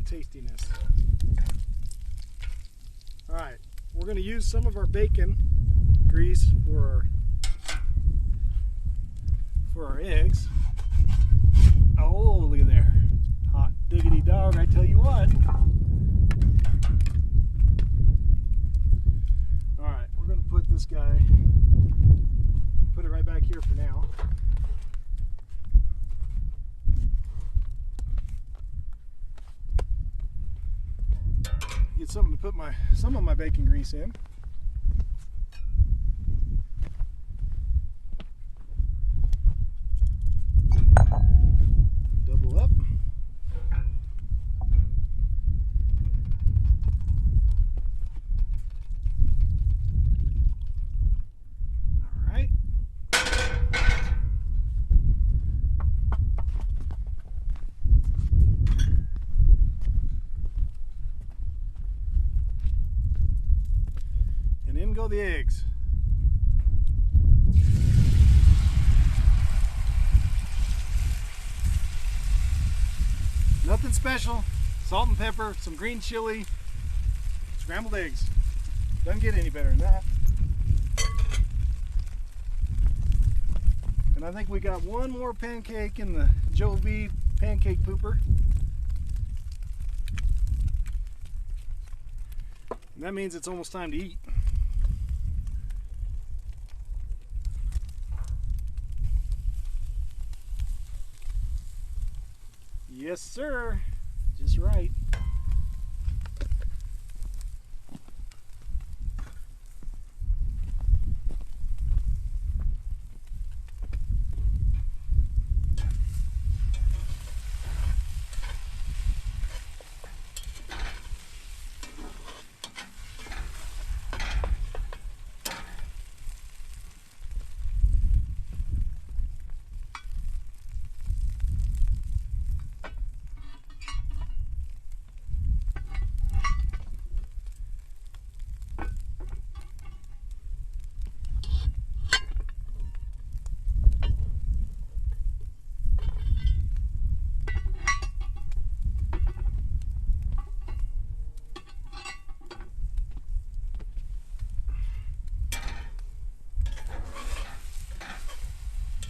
A: Tastiness. All right, we're going to use some of our bacon grease for our eggs. Oh, look at there. Hot diggity dog, I tell you what. All right, we're going to put this guy, put it right back here for now. Get something to put some of my bacon grease in. Double up. All right. And in go the eggs. Nothing special. Salt and pepper, some green chili, scrambled eggs. Doesn't get any better than that. And I think we got one more pancake in the Joe V pancake pooper. And that means it's almost time to eat. Yes, sir. Just right.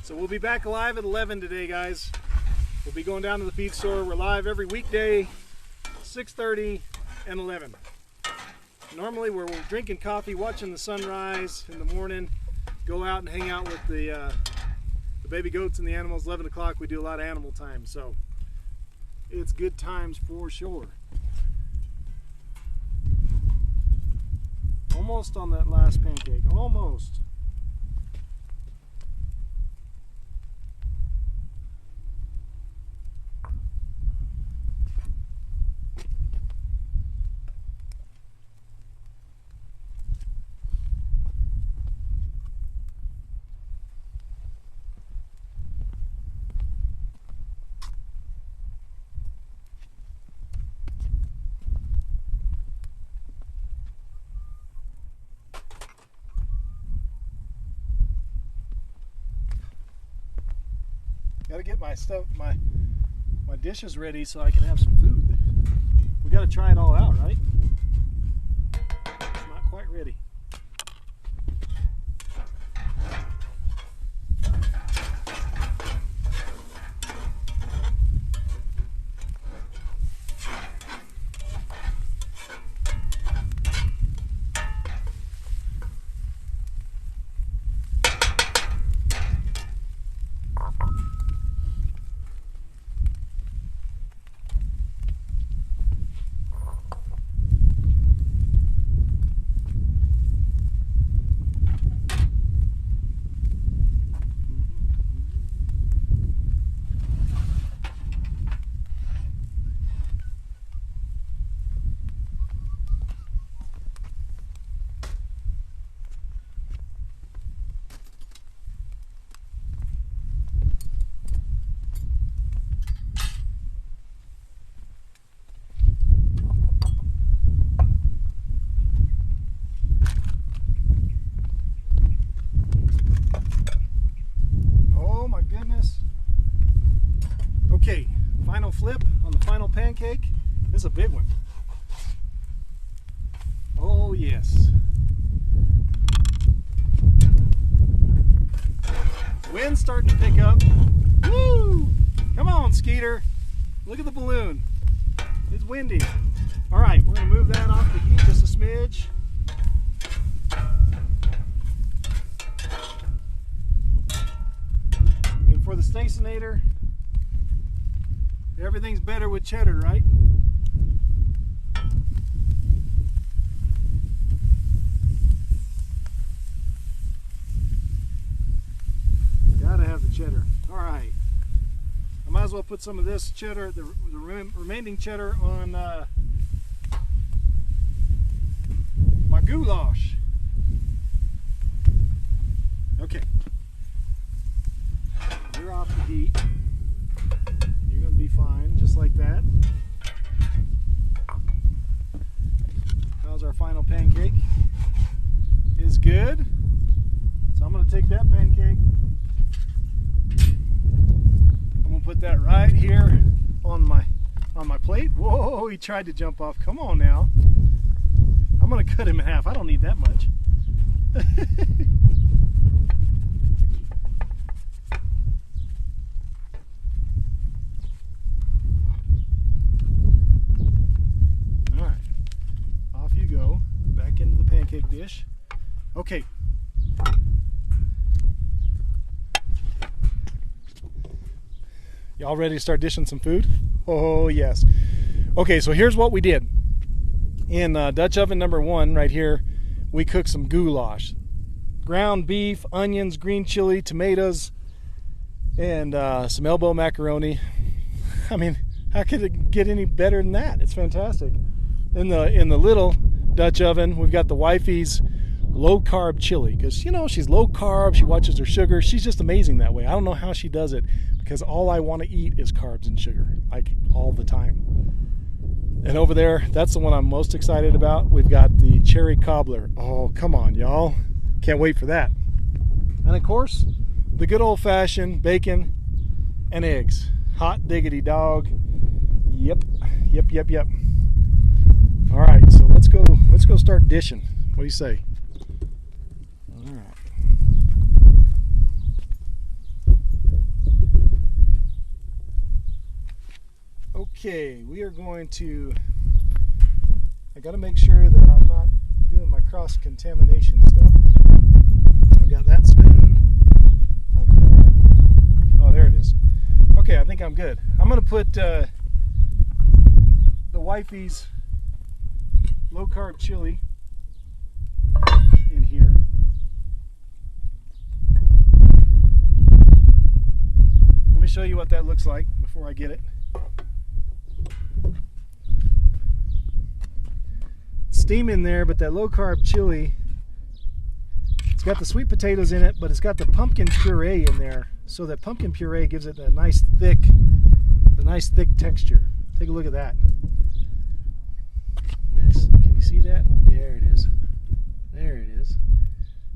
A: So we'll be back live at 11 today, guys. We'll be going down to the feed store. We're live every weekday, 6:30 and 11. Normally we're drinking coffee, watching the sunrise in the morning, go out and hang out with the baby goats and the animals. 11 o'clock we do a lot of animal time, so it's good times for sure. Almost on that last pancake, almost. Got to get my stuff, my dishes ready so I can have some food. We got to try it all out, right? It's not quite ready. Okay, final flip on the final pancake. This is a big one. Oh yes. Wind's starting to pick up. Woo! Come on, Skeeter. Look at the balloon. It's windy. All right, we're gonna move that off the heat just a smidge. And for the stationator, everything's better with cheddar, right? Gotta have the cheddar. All right. I might as well put some of this cheddar, the remaining cheddar, on my goulash. Okay. You're off the heat. You're going to be fine, just like that. How's our final pancake? Is good. So I'm going to take that pancake. I'm going to put that right here on my plate. Whoa, he tried to jump off. Come on now. I'm going to cut him in half. I don't need that much. Into the pancake dish. Okay. Y'all ready to start dishing some food? Oh yes. Okay, so here's what we did. In Dutch oven number 1 right here, we cooked some goulash. Ground beef, onions, green chili, tomatoes, and some elbow macaroni. I mean, how could it get any better than that? It's fantastic. In the little Dutch oven, we've got the wifey's low-carb chili, because you know she's low-carb, she watches her sugar, she's just amazing that way. I don't know how she does it, because all I want to eat is carbs and sugar, like all the time. And over there, that's the one I'm most excited about. We've got the cherry cobbler. Oh, come on, y'all. Can't wait for that. And of course, the good old-fashioned bacon and eggs. Hot diggity dog. Yep. All right, so let's go start dishing. What do you say? All right. Okay, we are going to I got to make sure that I'm not doing my cross-contamination stuff. I've got that spoon. I've got, oh, there it is. Okay, I think I'm good. I'm going to put the wifey's low-carb chili in here. Let me show you what that looks like before I get it. Steam in there, but that low-carb chili, it's got the sweet potatoes in it, but it's got the pumpkin puree in there, so that pumpkin puree gives it a nice thick texture. Take a look at that. Can you see that? There it is. There it is.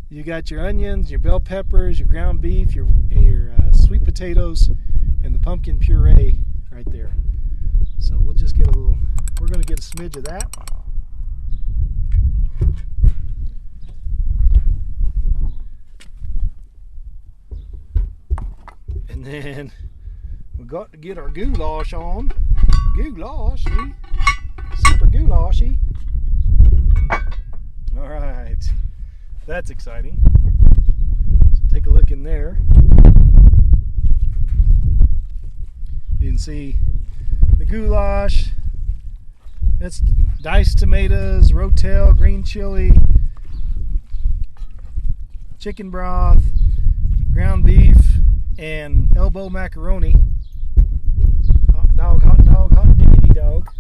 A: You got your onions, your bell peppers, your ground beef, your sweet potatoes, and the pumpkin puree right there. So we'll just get a little, we're going to get a smidge of that. And then we got to get our goulash on. Goulashy. Super goulashy. Alright. That's exciting. So take a look in there. You can see the goulash. That's diced tomatoes, rotel, green chili, chicken broth, ground beef, and elbow macaroni. Hot dog, hot diggity dog.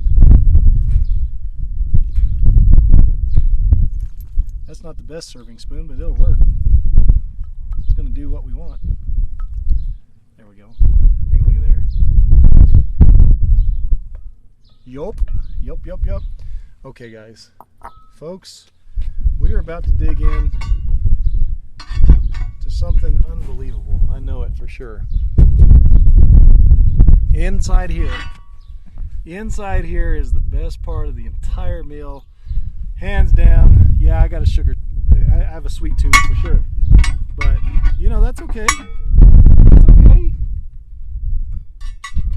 A: That's not the best serving spoon, but it'll work. It's going to do what we want. There we go. Take a look at there. Yup. Okay, guys. Folks, we are about to dig in to something unbelievable. I know it for sure. Inside here is the best part of the entire meal. Hands down. Yeah, I got a sugar, I have a sweet tooth for sure. But, you know, that's okay. That's okay.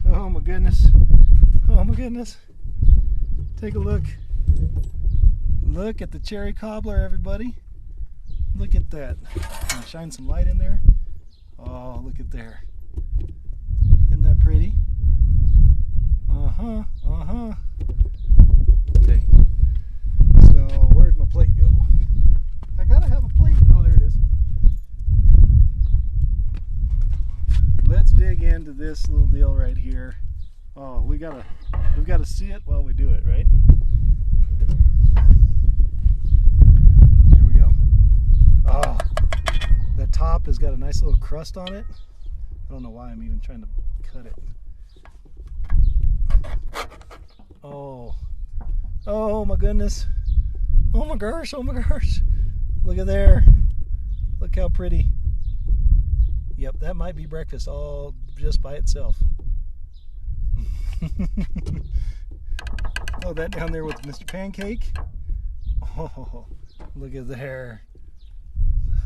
A: Oh my goodness. Oh my goodness. Take a look. Look at the cherry cobbler, everybody. Look at that. Can I shine some light in there? Oh, look at there. Isn't that pretty? Uh-huh. Okay. So, where'd my plate go? I gotta have a plate. Oh, there it is. Let's dig into this little deal right here. Oh, we've gotta see it while we do it, right? Here we go. Oh, that top has got a nice little crust on it. I don't know why I'm even trying to cut it. Oh my goodness. Oh my gosh. Look at there. Look how pretty. Yep, that might be breakfast all just by itself. Oh, that down there with Mr. Pancake. Oh, look at there.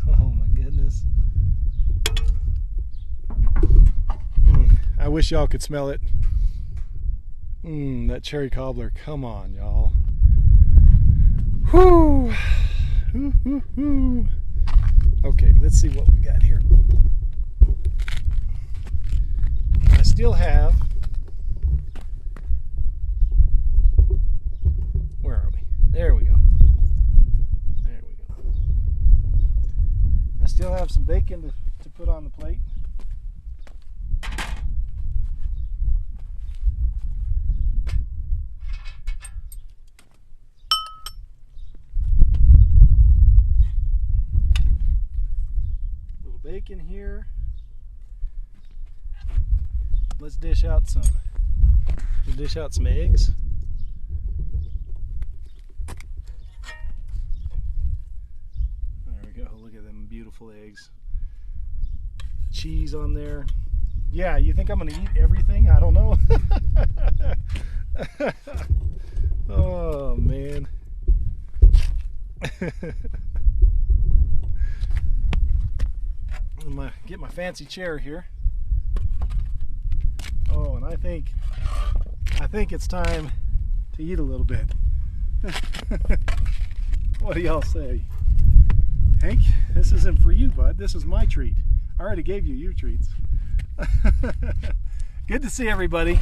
A: Oh my goodness. I wish y'all could smell it. That cherry cobbler. Come on, y'all. Whoo! Okay, let's see what we got here. I still have. Where are we? There we go. There we go. I still have some bacon to put on the plate. Bacon here. Let's dish out some eggs. There we go. Look at them beautiful eggs. Cheese on there. Yeah, you think I'm gonna eat everything? I don't know. Oh man. I'm gonna get my fancy chair here. Oh, and I think it's time to eat a little bit. What do y'all say? Hank, this isn't for you, bud. This is my treat. I already gave you your treats. Good to see everybody.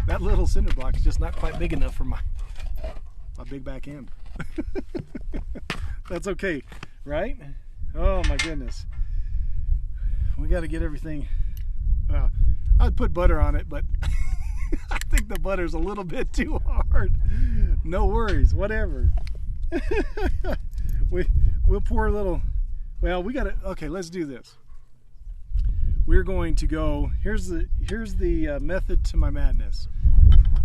A: That little cinder block is just not quite big enough for my big back end. That's okay, right? Oh my goodness. We got to get everything. I'd put butter on it, but I think the butter's a little bit too hard. No worries, whatever. We'll pour a little. Well, we got to. Okay, let's do this. We're going to go. Here's the method to my madness.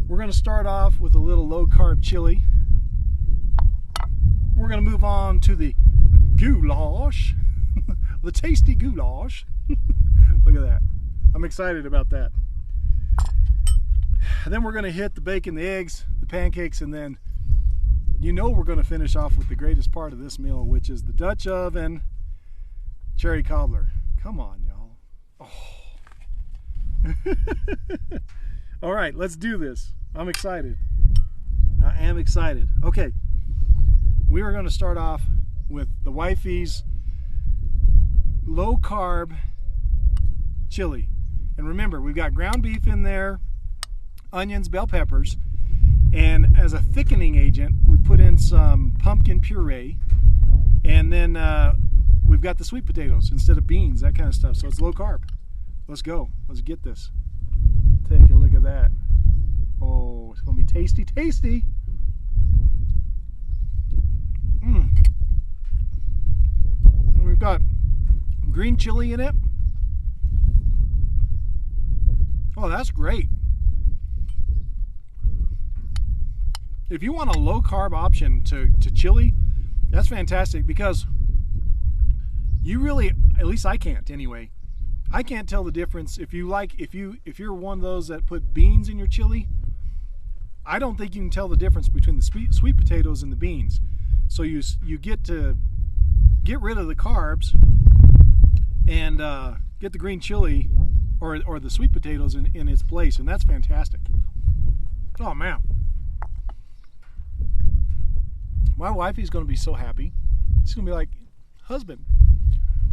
A: We're going to start off with a little low-carb chili. We're going to move on to the goulash, the tasty goulash. Look at that. I'm excited about that. And then we're going to hit the bacon, the eggs, the pancakes, and then you know we're going to finish off with the greatest part of this meal, which is the Dutch oven cherry cobbler. Come on, y'all. Oh. All right, let's do this. I'm excited. I am excited. Okay, we are going to start off with the wifey's low-carb chili. And remember, we've got ground beef in there, onions, bell peppers, and as a thickening agent, we put in some pumpkin puree, and then we've got the sweet potatoes instead of beans, that kind of stuff. So it's low carb. Let's go. Let's get this. Take a look at that. Oh, it's going to be tasty, tasty. We've got green chili in it. Oh, that's great. If you want a low carb option to chili, that's fantastic, because you really, at least I can't anyway, I can't tell the difference. If you're one of those that put beans in your chili, I don't think you can tell the difference between the sweet potatoes and the beans. So you get to get rid of the carbs and get the green chili or the sweet potatoes in its place, and that's fantastic. Oh man, my wifey's going to be so happy. She's going to be like, husband,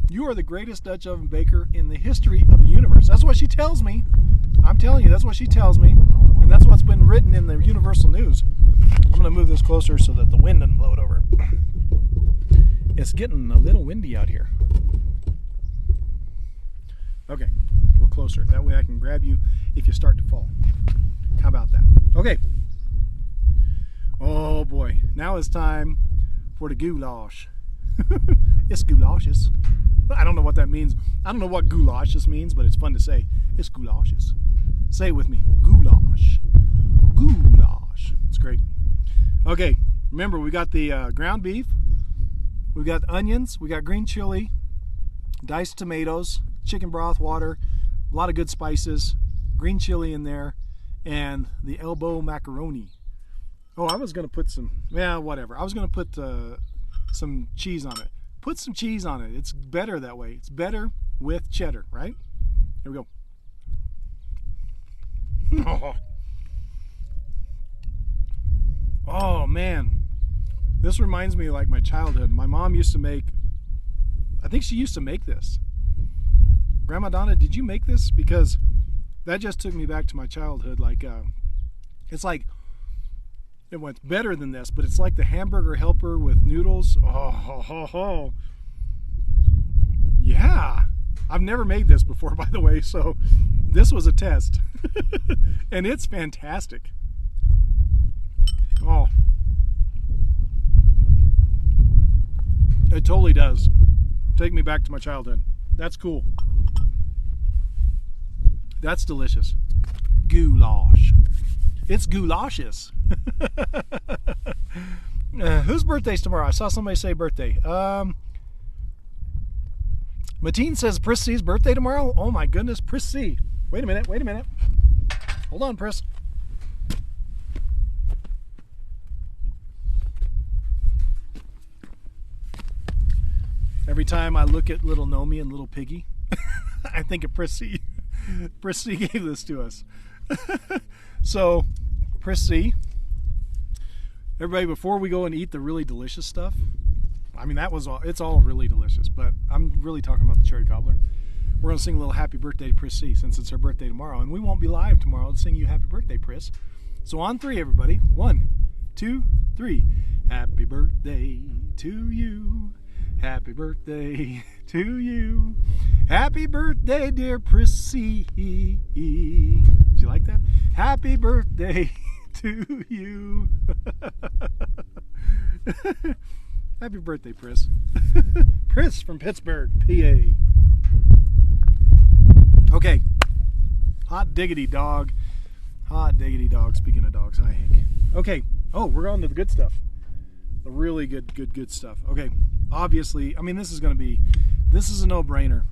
A: you are the greatest Dutch oven baker in the history of the universe. That's what she tells me. I'm telling you, that's what she tells me, and that's what's been written in the Universal News. I'm going to move this closer so that the wind doesn't blow it over. It's getting a little windy out here. Okay, we're closer. That way I can grab you if you start to fall. How about that? Okay. Oh boy, now it's time for the goulash. It's goulashes. I don't know what that means. I don't know what goulashes means, but it's fun to say. It's goulashes. Say it with me. Goulash. Goulash. It's great. Okay, remember we got the ground beef. We got onions. We got green chili, diced tomatoes, chicken broth, water, a lot of good spices, green chili in there, and the elbow macaroni. Oh, I was going to put some, yeah, whatever. I was going to put some cheese on it. Put some cheese on it. It's better that way. It's better with cheddar, right? Here we go. Oh, man. This reminds me of like my childhood. My mom used to make, I think she used to make this. Grandma Donna, did you make this? Because that just took me back to my childhood. Like, it's like, it went better than this, but it's like the hamburger helper with noodles. Oh, yeah. I've never made this before, by the way, so this was a test. And it's fantastic. Oh. It totally does. Take me back to my childhood. That's cool. That's delicious. Goulash. It's goulashes. Whose birthday's tomorrow? I saw somebody say birthday. Mateen says Pris C's birthday tomorrow. Oh my goodness, Pris C. Wait a minute. Hold on, Pris. Every time I look at little Nomi and little Piggy, I think of Pris C. Pris C gave this to us. So, Pris C. Everybody, before we go and eat the really delicious stuff, I mean, it's all really delicious, but I'm really talking about the cherry cobbler. We're going to sing a little happy birthday to Pris C, since it's her birthday tomorrow, and we won't be live tomorrow to sing you happy birthday, Pris. So on 3, everybody. 1, 2, 3. Happy birthday to you. Happy birthday to you. Happy birthday, dear Pris C. Did you like that? Happy birthday to you. Happy birthday, Pris. Pris from Pittsburgh, PA. Okay. Hot diggity dog. Hot diggity dog. Speaking of dogs, hi Hank. Okay. Oh, we're on to the good stuff. The really good stuff. Okay. Obviously, I mean, this is a no-brainer.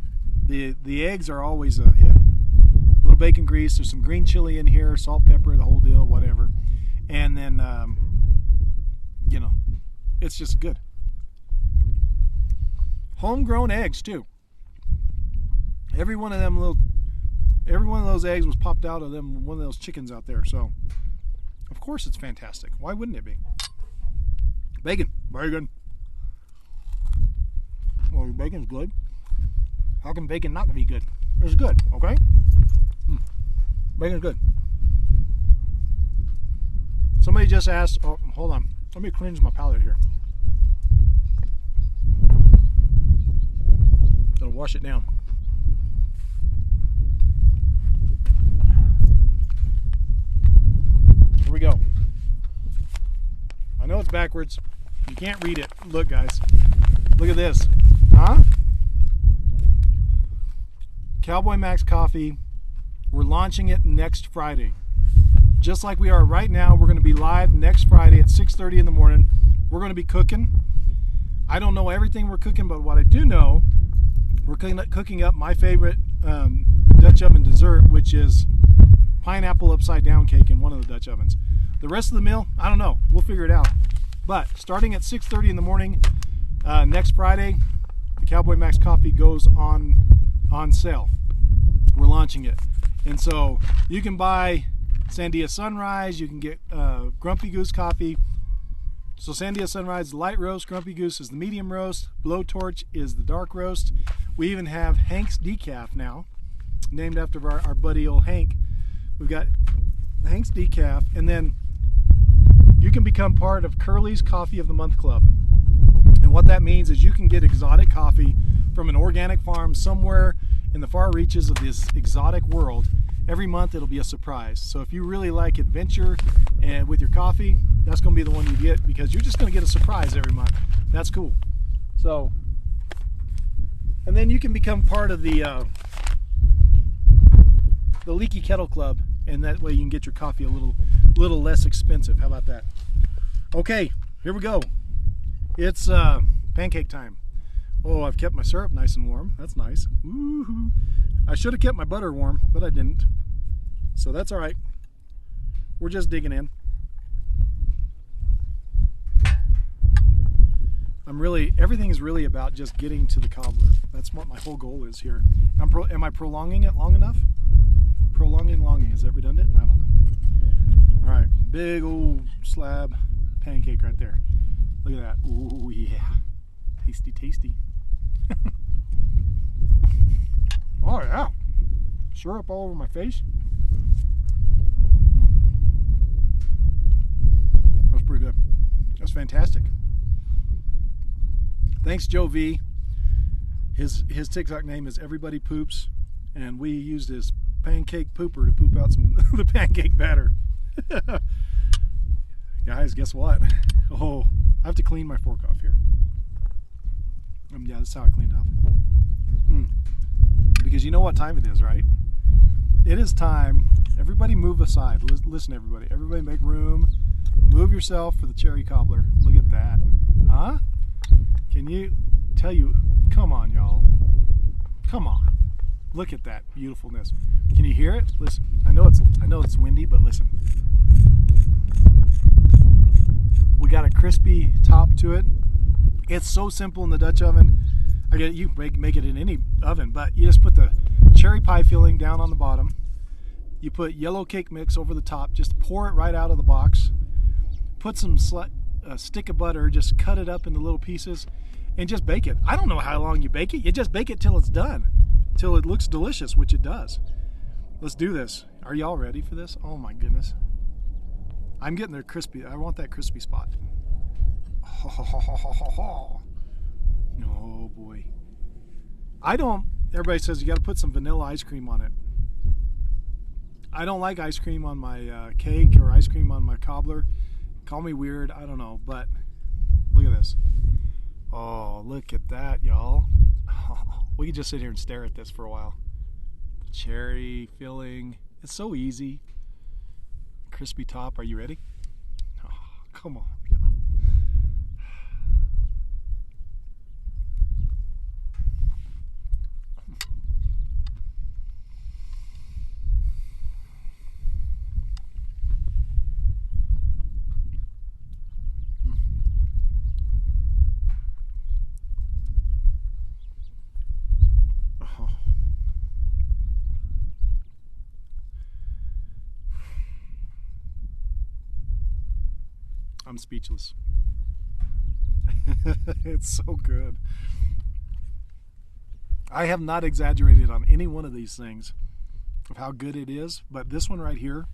A: The eggs are always a hit. A little bacon grease. There's some green chili in here, salt, pepper, the whole deal, whatever. And then, you know, it's just good. Homegrown eggs too. Every one of those eggs was popped out of one of those chickens out there. So, of course, it's fantastic. Why wouldn't it be? Bacon, very good. Well, your bacon's good. How can bacon not be good? It's good, okay? Bacon's good. Somebody just asked, oh, hold on. Let me cleanse my palate here. Gonna wash it down. Here we go. I know it's backwards. You can't read it. Look, guys. Look at this. Huh? Cowboy Max Coffee. We're launching it next Friday. Just like we are right now, we're going to be live next Friday at 6:30 in the morning. We're going to be cooking. I don't know everything we're cooking, but what I do know, we're cooking up my favorite Dutch oven dessert, which is pineapple upside down cake in one of the Dutch ovens. The rest of the meal, I don't know. We'll figure it out. But starting at 6:30 in the morning next Friday, the Cowboy Max Coffee goes on sale. We're launching it. And so you can buy Sandia Sunrise, you can get Grumpy Goose coffee. So Sandia Sunrise is the light roast, Grumpy Goose is the medium roast, Blowtorch is the dark roast. We even have Hank's Decaf now, named after our buddy old Hank. We've got Hank's Decaf, and then you can become part of Curly's Coffee of the Month Club. And what that means is you can get exotic coffee from an organic farm somewhere in the far reaches of this exotic world. Every month it'll be a surprise. So if you really like adventure and with your coffee, that's going to be the one you get, because you're just going to get a surprise every month. That's cool. So, and then you can become part of the Leaky Kettle Club, and that way you can get your coffee a little less expensive. How about that? Okay, here we go. It's pancake time. Oh, I've kept my syrup nice and warm. That's nice. Woo-hoo. I should have kept my butter warm, but I didn't. So that's all right. We're just digging in. Everything is really about just getting to the cobbler. That's what my whole goal is here. Am I prolonging it long enough? Longing. Is that redundant? I don't know. All right, big old slab pancake right there. Look at that. Ooh, yeah. Tasty. Oh, yeah. Syrup all over my face. That's pretty good. That's fantastic. Thanks, Joe V. His TikTok name is Everybody Poops, and we used his pancake pooper to poop out some the pancake batter. Guys, guess what? Oh, I have to clean my fork off here. Yeah, that's how I cleaned it up. Because you know what time it is, right? It is time. Everybody move aside. Listen, everybody. Everybody make room. Move yourself for the cherry cobbler. Look at that. Huh? Can you tell you? Come on, y'all. Come on. Look at that beautifulness. Can you hear it? Listen. I know it's windy, but listen. We got a crispy top to it. It's so simple in the Dutch oven. You make it in any oven, but you just put the cherry pie filling down on the bottom, You put yellow cake mix over the top. Just pour it right out of the box. Put some stick of butter. Just cut it up into little pieces and just bake it. I don't know how long you bake it. You just bake it till it's done. Till it looks delicious, which it does. Let's do this. Are y'all ready for this? Oh my goodness. I'm getting there crispy. I want that crispy spot. Oh boy. Everybody says you got to put some vanilla ice cream on it. I don't like ice cream on my cake or ice cream on my cobbler. Call me weird, I don't know, but look at this. Oh, look at that, y'all. We could just sit here and stare at this for a while. The cherry filling. It's so easy. Crispy top. Are you ready? Oh, come on. I'm speechless. It's so good. I have not exaggerated on any one of these things of how good it is, but this one right here,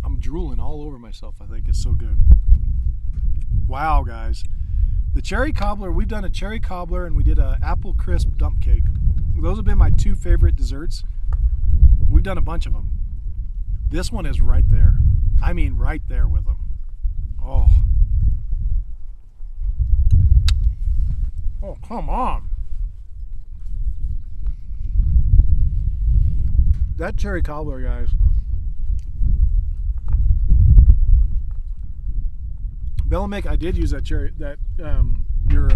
A: I'm drooling all over myself. I think it's so good. Wow, guys. The cherry cobbler, we've done a cherry cobbler and we did a apple crisp dump cake. Those have been my two favorite desserts. We've done a bunch of them. This one is right there. I mean, right there with them. Oh. Oh, come on. That cherry cobbler, guys. Bellamake, I did use that your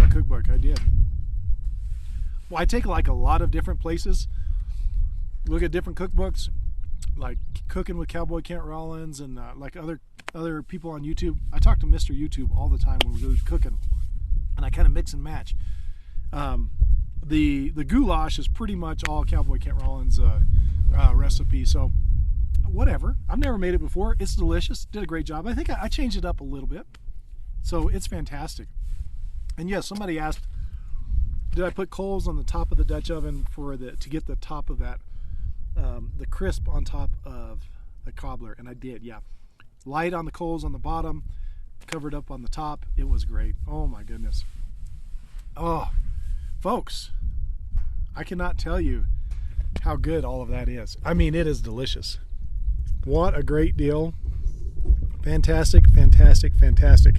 A: cookbook. I did. Well, I take like a lot of different places, look at different cookbooks, like Cooking with Cowboy Kent Rollins and like other people on YouTube. I talk to Mr. YouTube all the time when we go cooking, and I kind of mix and match. The goulash is pretty much all Cowboy Kent Rollins recipe, so whatever. I've never made it before. It's delicious. Did a great job. I think I changed it up a little bit, so it's fantastic. And yes, somebody asked, did I put coals on the top of the Dutch oven to get the top of that, the crisp on top of the cobbler? And I did, yeah. Light on the coals on the bottom, covered up on the top. It was great. Oh my goodness. Oh, folks, I cannot tell you how good all of that is. I mean, it is delicious. What a great deal. Fantastic, fantastic, fantastic.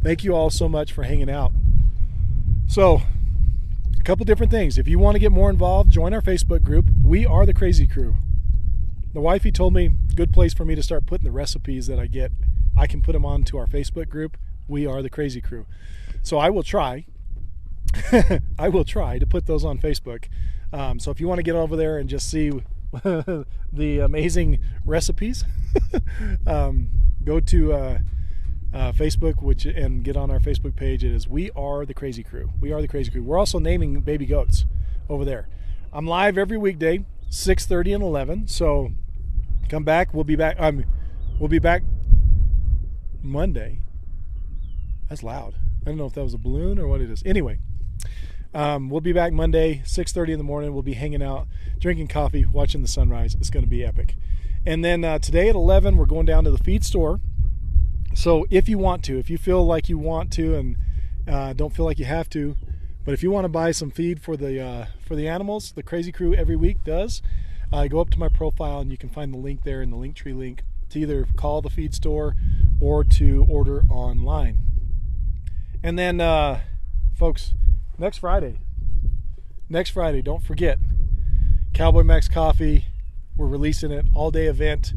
A: Thank you all so much for hanging out. So, a couple different things. If you want to get more involved, join our Facebook group. We are the Crazy Crew. The wifey told me, good place for me to start putting the recipes that I get. I can put them onto our Facebook group. We are the Crazy Crew. So I will try. I will try to put those on Facebook. So if you want to get over there and just see the amazing recipes, go to Facebook, and get on our Facebook page. It is We Are the Crazy Crew. We Are the Crazy Crew. We're also naming baby goats over there. I'm live every weekday, 6:30 and 11. So come back. We'll be back. We'll be back Monday. That's loud. I don't know if that was a balloon or what it is. Anyway, we'll be back Monday, 6:30 in the morning. We'll be hanging out, drinking coffee, watching the sunrise. It's going to be epic. And then today at 11, we're going down to the feed store. So if you want to, if you feel like you want to and don't feel like you have to, but if you want to buy some feed for the animals, the Crazy Crew every week does, go up to my profile and you can find the link there in the Linktree link to either call the feed store or to order online. And then, folks, next Friday, don't forget, Cowboy Max Coffee. We're releasing it, all-day event,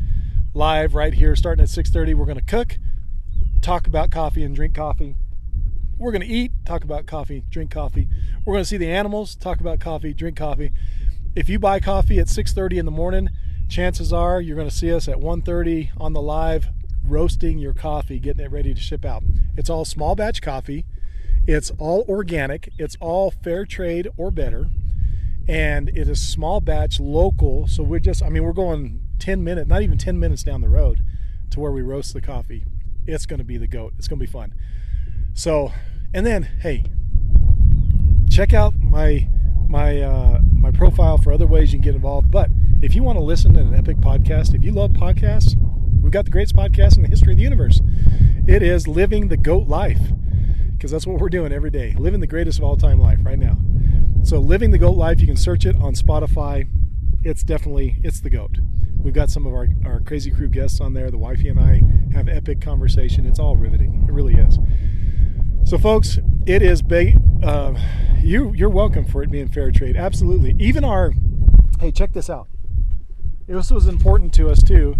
A: live right here, starting at 6:30. We're going to cook, talk about coffee and drink coffee. We're going to eat, talk about coffee, drink coffee. We're going to see the animals, talk about coffee, drink coffee. If you buy coffee at 6:30 in the morning, chances are you're going to see us at 1:30 on the live, roasting your coffee, getting it ready to ship out. It's all small batch coffee. It's all organic. It's all fair trade or better. And it is small batch, local. So we're going 10 minutes, not even 10 minutes down the road to where we roast the coffee. It's going to be the GOAT. It's going to be fun. So, and then, hey, check out my profile for other ways you can get involved. But if you want to listen to an epic podcast, if you love podcasts, we've got the greatest podcast in the history of the universe. It is Living the GOAT Life, because that's what we're doing every day, living the greatest of all time life right now. So Living the GOAT Life, you can search it on Spotify. It's the GOAT. We've got some of our Crazy Crew guests on there. The wifey and I have epic conversation. It's all riveting. It really is. So folks, it is big. You're welcome for it being fair trade. Absolutely. Even hey, check this out. This was important to us too,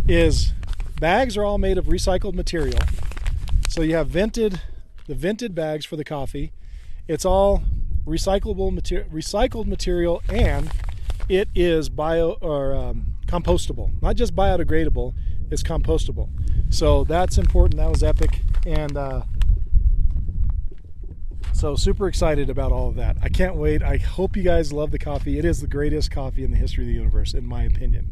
A: is bags are all made of recycled material. So you have the vented bags for the coffee. It's all recycled material, and it is compostable. Not just biodegradable, it's compostable. So that's important. That was epic. And so super excited about all of that. I can't wait. I hope you guys love the coffee. It is the greatest coffee in the history of the universe, in my opinion.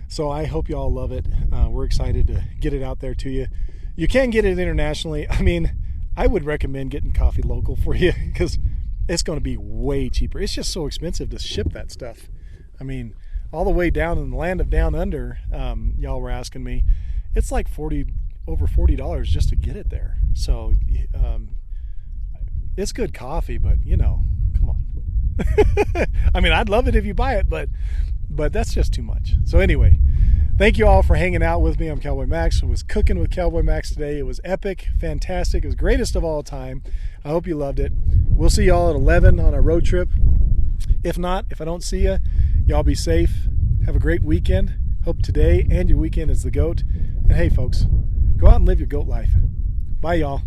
A: So I hope you all love it. We're excited to get it out there to you. You can get it internationally. I mean, I would recommend getting coffee local for you, because it's going to be way cheaper. It's just so expensive to ship that stuff. I mean, all the way down in the land of down under, y'all were asking me, it's like over $40 just to get it there. So it's good coffee, but come on. I mean, I'd love it if you buy it, but that's just too much. So anyway, thank you all for hanging out with me. I'm Cowboy Max. I was cooking with Cowboy Max today. It was epic, fantastic. It was greatest of all time. I hope you loved it. We'll see y'all at 11 on our road trip. If not, if I don't see you, y'all be safe. Have a great weekend. Hope today and your weekend is the GOAT. And hey, folks, go out and live your GOAT life. Bye, y'all.